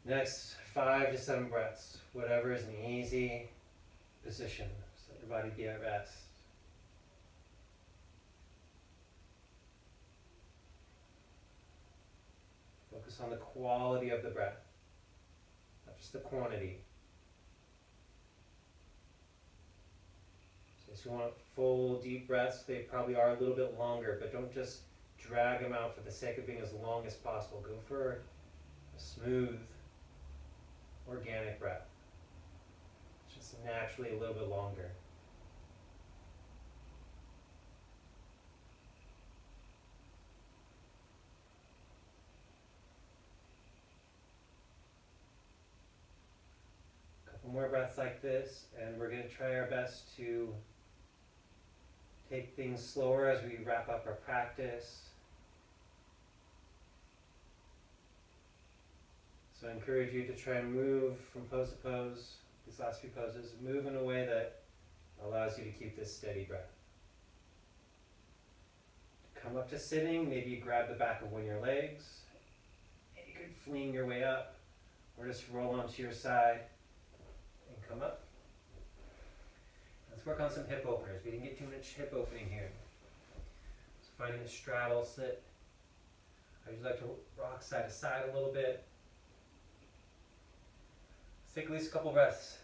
Next, 5 to 7 breaths. Whatever is an easy position. So let your body be at rest. Focus on the quality of the breath, not just the quantity. So if you want full deep breaths, they probably are a little bit longer, but don't just drag them out for the sake of being as long as possible. Go for a smooth, organic breath. It's just naturally a little bit longer. More breaths like this, and we're going to try our best to take things slower as we wrap up our practice. So I encourage you to try and move from pose to pose, these last few poses, move in a way that allows you to keep this steady breath. Come up to sitting, maybe you grab the back of one of your legs, and you could fling your way up, or just roll onto your side and come up. Let's work on some hip openers. We didn't get too much hip opening here. So finding a straddle sit. I usually like to rock side to side a little bit. Let's take at least a couple breaths.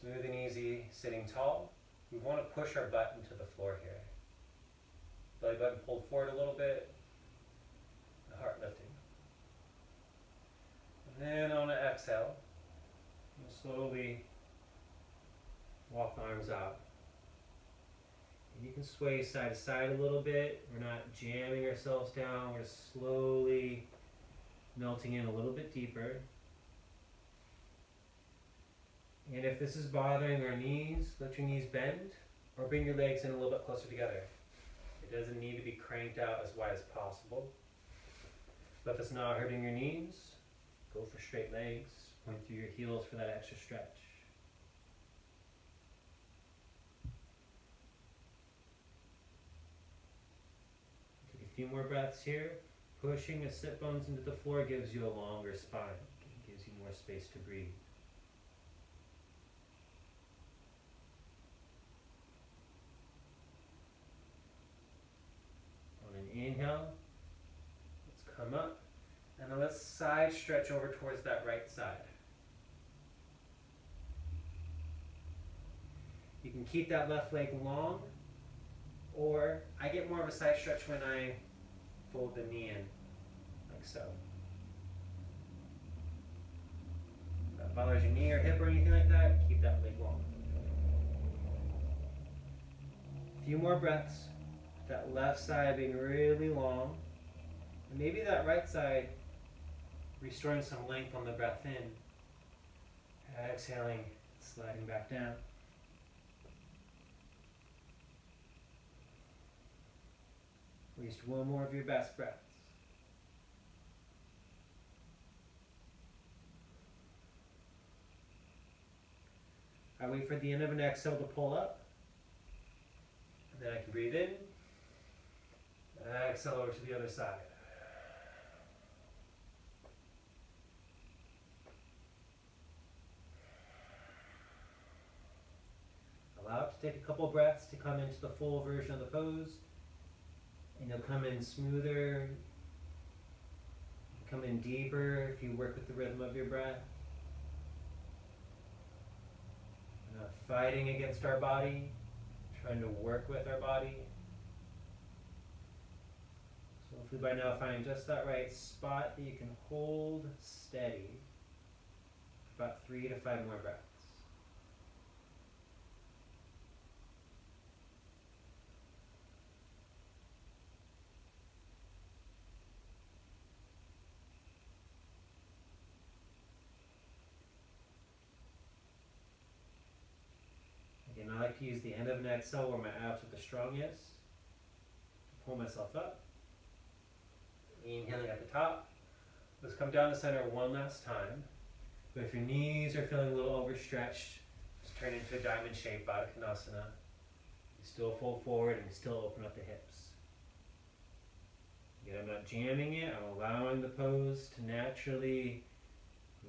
Smooth and easy, sitting tall. We want to push our butt into the floor here. Belly button pulled forward a little bit. The heart lifting. And then on an exhale, we'll slowly walk the arms out. And you can sway side to side a little bit. We're not jamming ourselves down. We're slowly melting in a little bit deeper. And if this is bothering our knees, let your knees bend or bring your legs in a little bit closer together. It doesn't need to be cranked out as wide as possible. But if it's not hurting your knees, go for straight legs. Point through your heels for that extra stretch. Take a few more breaths here. Pushing the sit bones into the floor gives you a longer spine. It gives you more space to breathe. Inhale, let's come up, and then let's side stretch over towards that right side. You can keep that left leg long, or I get more of a side stretch when I fold the knee in, like so. If that bothers your knee or hip or anything like that, keep that leg long. A few more breaths. That left side being really long, and maybe that right side restoring some length on the breath in. Exhaling, sliding back down. Waste one more of your best breaths. I wait for the end of an exhale to pull up, and then I can breathe in. Exhale over to the other side. Allow it to take a couple breaths to come into the full version of the pose. And you'll come in smoother, come in deeper if you work with the rhythm of your breath. We're not fighting against our body, trying to work with our body. Hopefully by now find just that right spot that you can hold steady for about 3 to 5 more breaths. Again, I like to use the end of an exhale where my abs are the strongest to pull myself up. Inhaling at the top. Let's come down to center one last time. But if your knees are feeling a little overstretched, just turn into a diamond shape, Baddha Konasana. You still fold forward and still open up the hips. Again, I'm not jamming it, I'm allowing the pose to naturally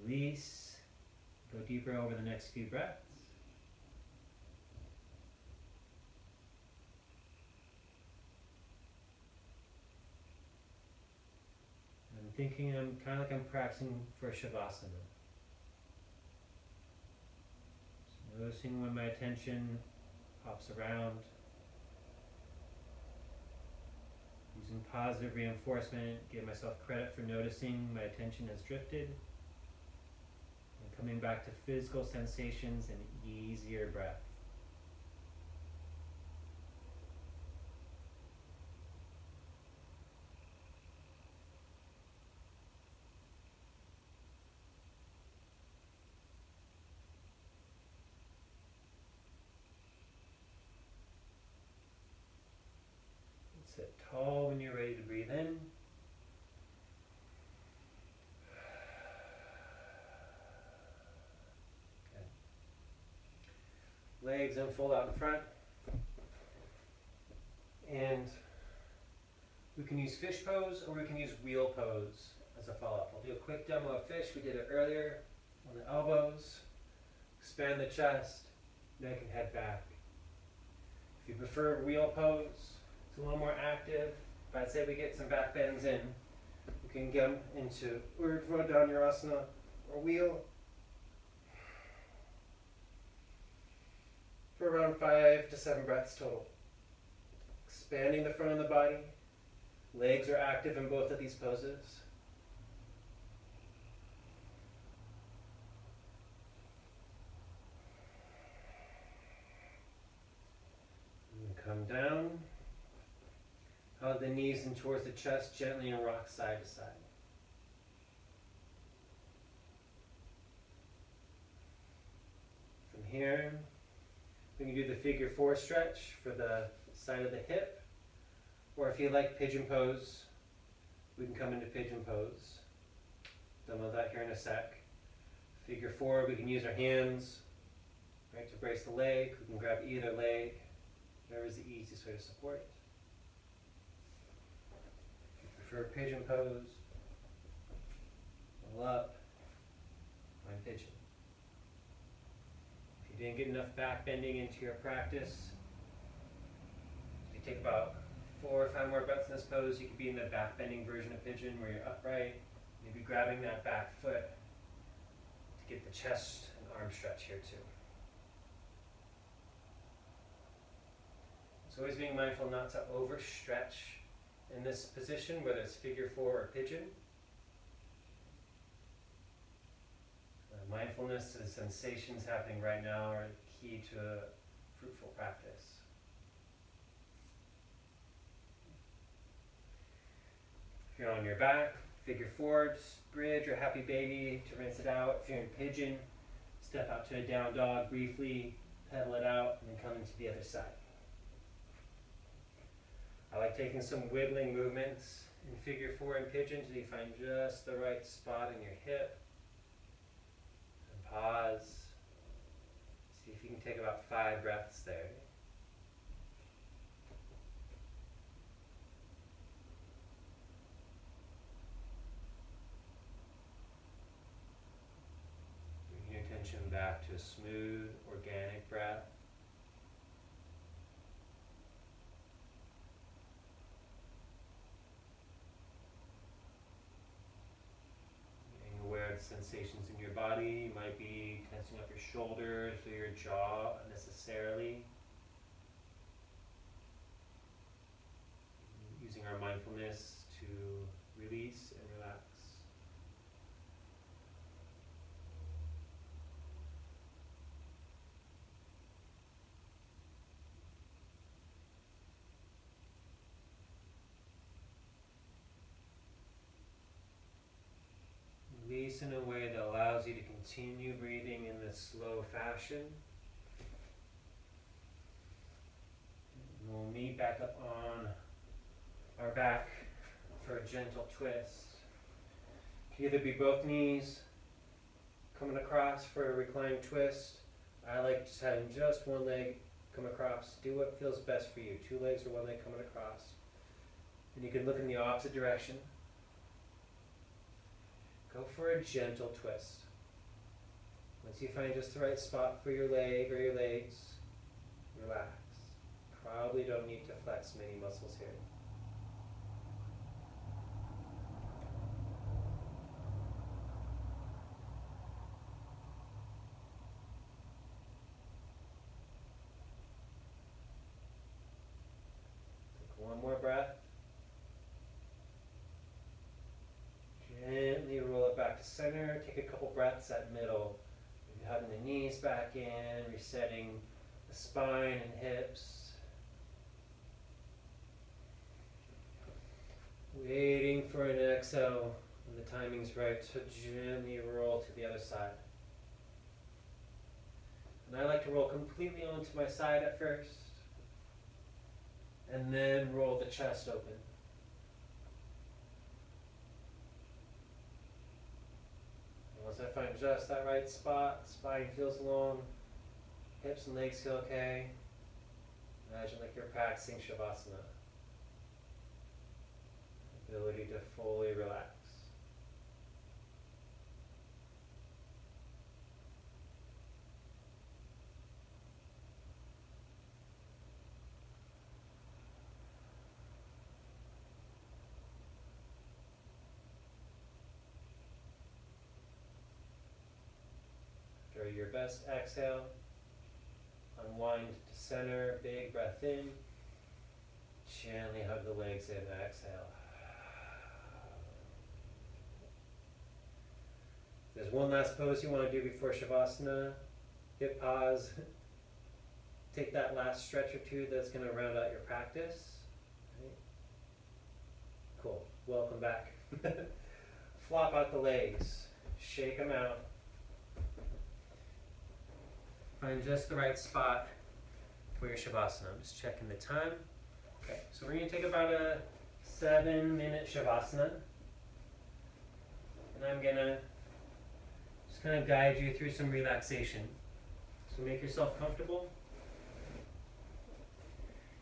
release, go deeper over the next few breaths. Thinking I'm kind of like I'm practicing for Shavasana. Just noticing when my attention pops around. Using positive reinforcement, give myself credit for noticing my attention has drifted. And coming back to physical sensations and easier breath. Sit tall when you're ready to breathe in. Okay. Legs unfold out in front. And we can use fish pose or we can use wheel pose. as a follow-up. I'll do a quick demo of fish. We did it earlier on the elbows. Expand the chest, neck and head back. If you prefer wheel pose, it's a little more active, but I'd say we get some back bends in. We can get into Urdhva Dhanurasana or wheel for around 5 to 7 breaths total. Expanding the front of the body. Legs are active in both of these poses. Come down. Hug the knees in towards the chest gently and rock side to side. From here, we can do the figure 4 stretch for the side of the hip. Or if you like pigeon pose, we can come into pigeon pose. Demo that here in a sec. Figure 4, we can use our hands, right, to brace the leg. We can grab either leg. Whatever is the easiest way to support it. If you prefer pigeon pose, roll up, find pigeon. If you didn't get enough back bending into your practice, you take about 4 or 5 more breaths in this pose. You could be in the back bending version of pigeon where you're upright, maybe grabbing that back foot to get the chest and arm stretch here too. So always being mindful not to overstretch in this position, whether it's figure 4 or pigeon. Mindfulness to the sensations happening right now are key to a fruitful practice. If you're on your back, figure 4, just bridge or happy baby to rinse it out. If you're in pigeon, step out to a down dog briefly, pedal it out, and then come into the other side. I like taking some wiggling movements in figure 4 and pigeon until you find just the right spot in your hip. And pause. See if you can take about 5 breaths there. Bring your attention back to a smooth, organic breath. Sensations in your body. You might be tensing up your shoulders or your jaw unnecessarily. Using our mindfulness to release and relax. Release in a way that allows you to continue breathing in this slow fashion. And we'll meet back up on our back for a gentle twist. It can either be both knees coming across for a reclined twist. I like just having just one leg come across. Do what feels best for you. 2 legs or 1 leg coming across. And you can look in the opposite direction. Go for a gentle twist. Once you find just the right spot for your leg or your legs, relax. Probably don't need to flex many muscles here. Take 1 more breath. Gently roll it back to center. Take a couple breaths at middle. Maybe hugging the knees back in, resetting the spine and hips. Waiting for an exhale when the timing's right to gently roll to the other side. And I like to roll completely onto my side at first, and then roll the chest open. Once I find just that right spot, spine feels long, hips and legs feel okay. Imagine like you're practicing Shavasana. Ability to fully relax. For your best exhale, unwind to center, big breath in. Gently hug the legs in, exhale. There's one last pose you want to do before Shavasana. Hit pause. Take that last stretch or two that's going to round out your practice. Right. Cool. Welcome back. Flop out the legs. Shake them out. Find just the right spot for your Shavasana. I'm just checking the time. Okay, so we're going to take about a 7-minute Shavasana. And I'm going to just kind of guide you through some relaxation. So make yourself comfortable.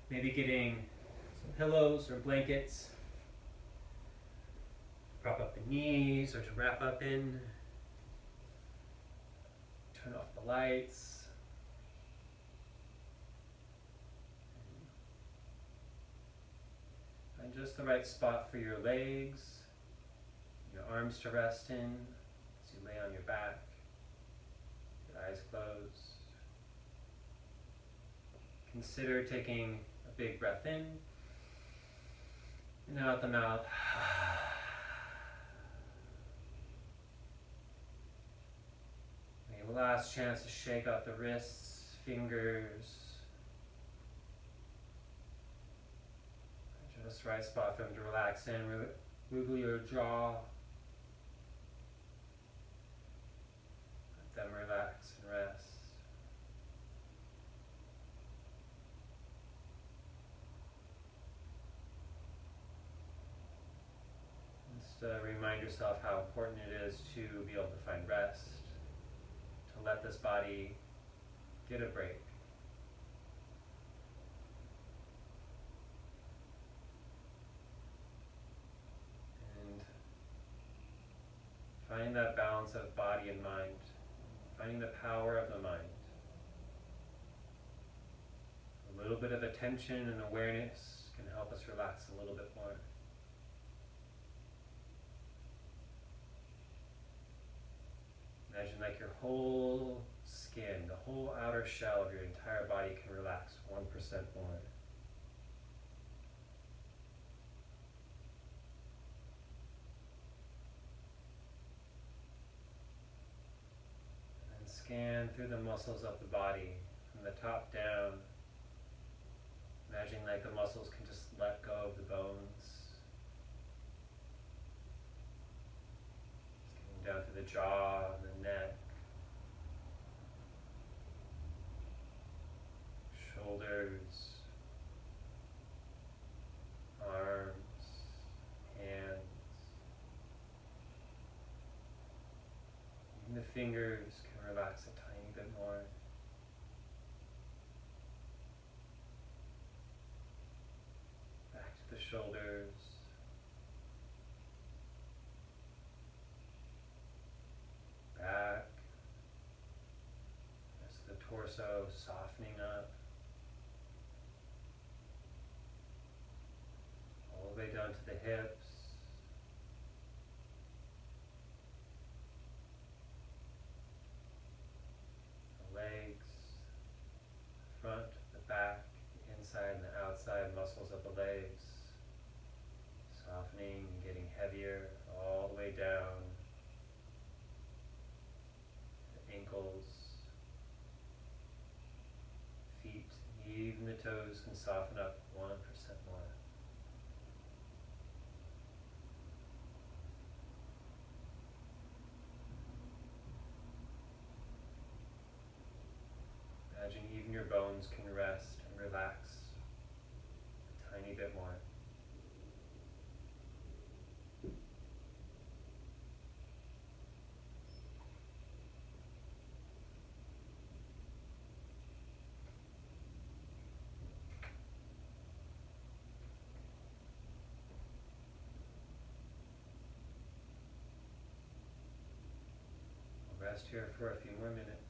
Maybe getting some pillows or blankets. Prop up the knees or to wrap up in. Turn off the lights. Find just the right spot for your legs, your arms to rest in as you lay on your back, your eyes closed. Consider taking a big breath in and out the mouth. Maybe last chance to shake out the wrists, fingers. Just the right spot for them to relax in. Wiggle your jaw. Let them relax and rest. Just remind yourself how important it is to be able to find rest, to let this body get a break. Finding that balance of body and mind, finding the power of the mind. A little bit of attention and awareness can help us relax a little bit more. Imagine like your whole skin, the whole outer shell of your entire body can relax 1% more. Scan through the muscles of the body from the top down. Imagine like the muscles can just let go of the bones. Just getting down to the jaw and the neck. Shoulders. Arms. Hands. Even the fingers can relax a tiny bit more. Back to the shoulders. Back. Rest of the torso softening up. All the way down to the hips. Legs, the front, the back, the inside and the outside muscles of the legs, softening and getting heavier all the way down, the ankles, feet, even the toes can soften up 1% more. Imagine even your bones can rest and relax a tiny bit more. We'll rest here for a few more minutes.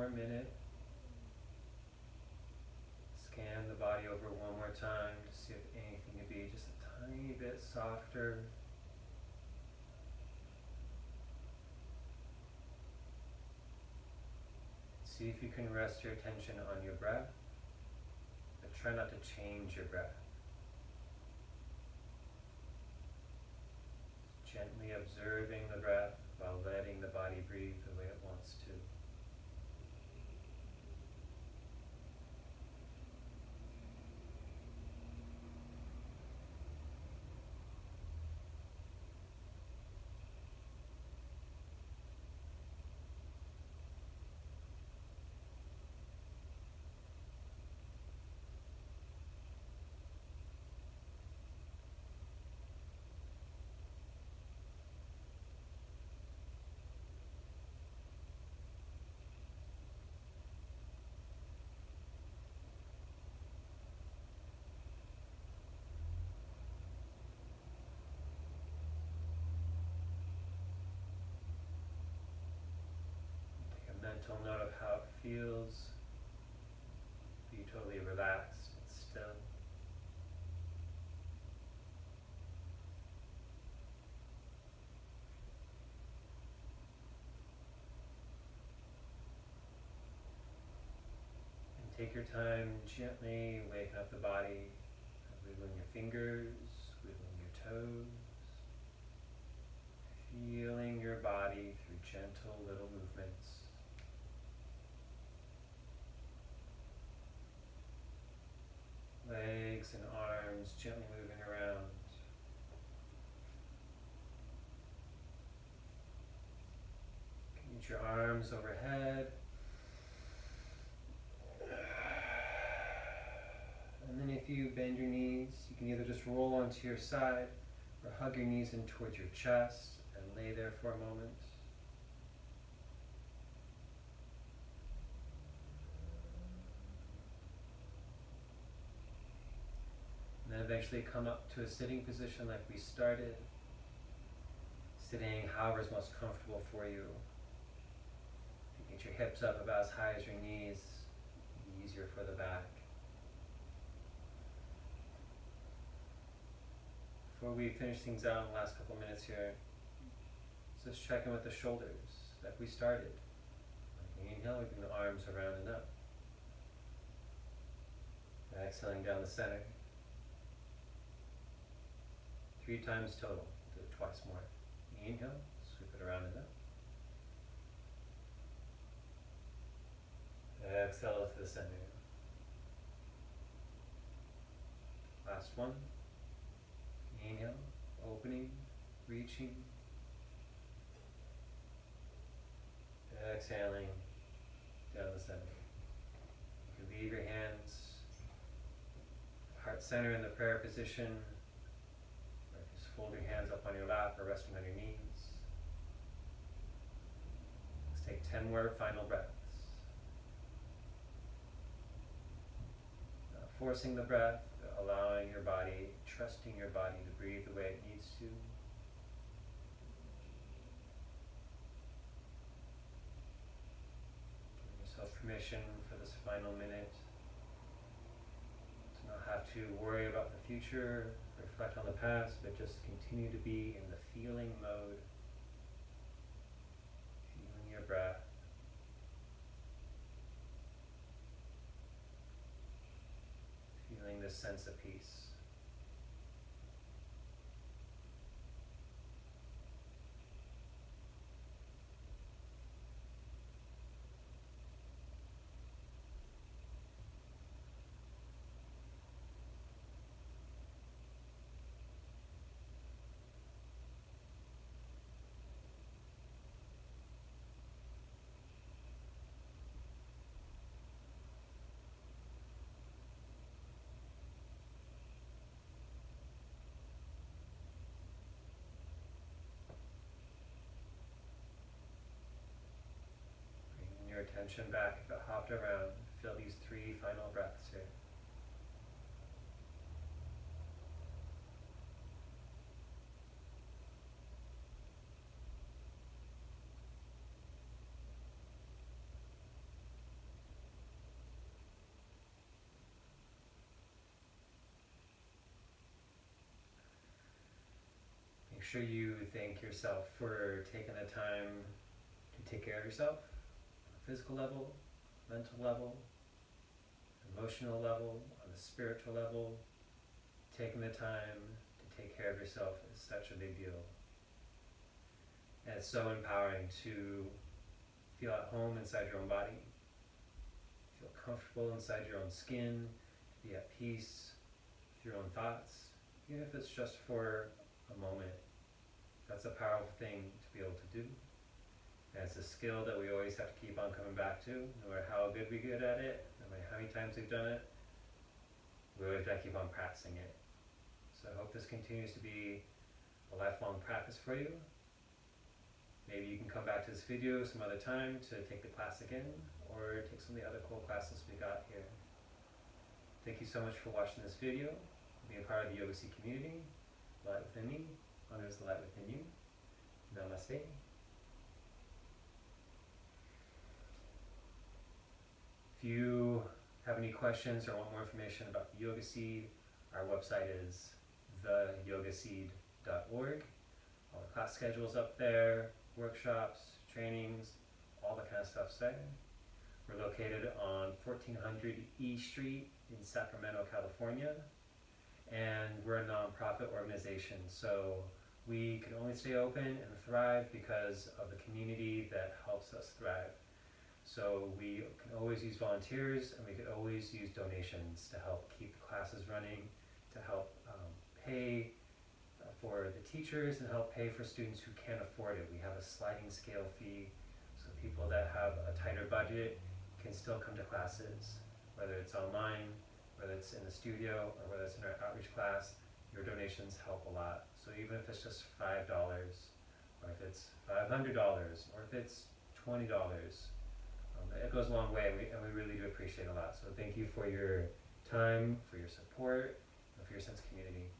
more minute. Scan the body over one more time to see if anything could be just a tiny bit softer. See if you can rest your attention on your breath, but try not to change your breath. Gently observing the breath while letting the body breathe the way it wants to. Mental note of how it feels. Be totally relaxed and still. And take your time gently waking up the body, wiggling your fingers, wiggling your toes, feeling your body through gentle little movements. Legs and arms gently moving around. Reach your arms overhead. And then if you bend your knees, you can either just roll onto your side or hug your knees in towards your chest and lay there for a moment. And then eventually come up to a sitting position like we started. Sitting however is most comfortable for you. If you get your hips up about as high as your knees, it'll be easier for the back. Before we finish things out in the last couple minutes here, let's just check in with the shoulders like we started. Inhale, we bring the arms around and up. Exhaling down the center. 3 times total. Do it twice more. Inhale, sweep it around and up. Exhale to the center. Last one. Inhale, opening, reaching. Exhaling down the center. You can leave your hands heart center in the prayer position. Just fold your hands up on your lap or resting on your knees. Let's take 10 more final breaths. Not forcing the breath, but allowing your body, trusting your body to breathe the way it needs to. Giving yourself permission for this final minute to not have to worry about the future, reflect on the past, but just continue to be in the feeling mode, feeling your breath. Feeling this sense of peace. Your attention back if it hopped around. Feel these 3 final breaths here. sure you thank yourself for taking the time to take care of yourself on a physical level, mental level, emotional level, on a spiritual level. Taking the time to take care of yourself is such a big deal. And it's so empowering to feel at home inside your own body, feel comfortable inside your own skin, to be at peace with your own thoughts, even if it's just for a moment. That's a powerful thing to be able to do. And it's a skill that we always have to keep on coming back to, no matter how good we get at it, no matter how many times we've done it, we always got to keep on practicing it. So I hope this continues to be a lifelong practice for you. Maybe you can come back to this video some other time to take the class again, or take some of the other cool classes we got here. Thank you so much for watching this video, being a part of the Yoga Seed community. Light within me honors the light within you. Namaste. If you have any questions or want more information about the Yoga Seed, our website is theyogaseed.org. All the class schedules up there, workshops, trainings, all the kind of stuff's there. We're located on 1400 E Street in Sacramento, California, and we're a nonprofit organization, so we can only stay open and thrive because of the community that helps us thrive. So we can always use volunteers, and we can always use donations to help keep the classes running, to help pay for the teachers and help pay for students who can't afford it. We have a sliding scale fee, so people that have a tighter budget can still come to classes, whether it's online, whether it's in the studio, or whether it's in our outreach class. Your donations help a lot. So even if it's just $5, or if it's $500, or if it's $20, it goes a long way, and we really do appreciate it a lot. So thank you for your time, for your support, and for your sense of community.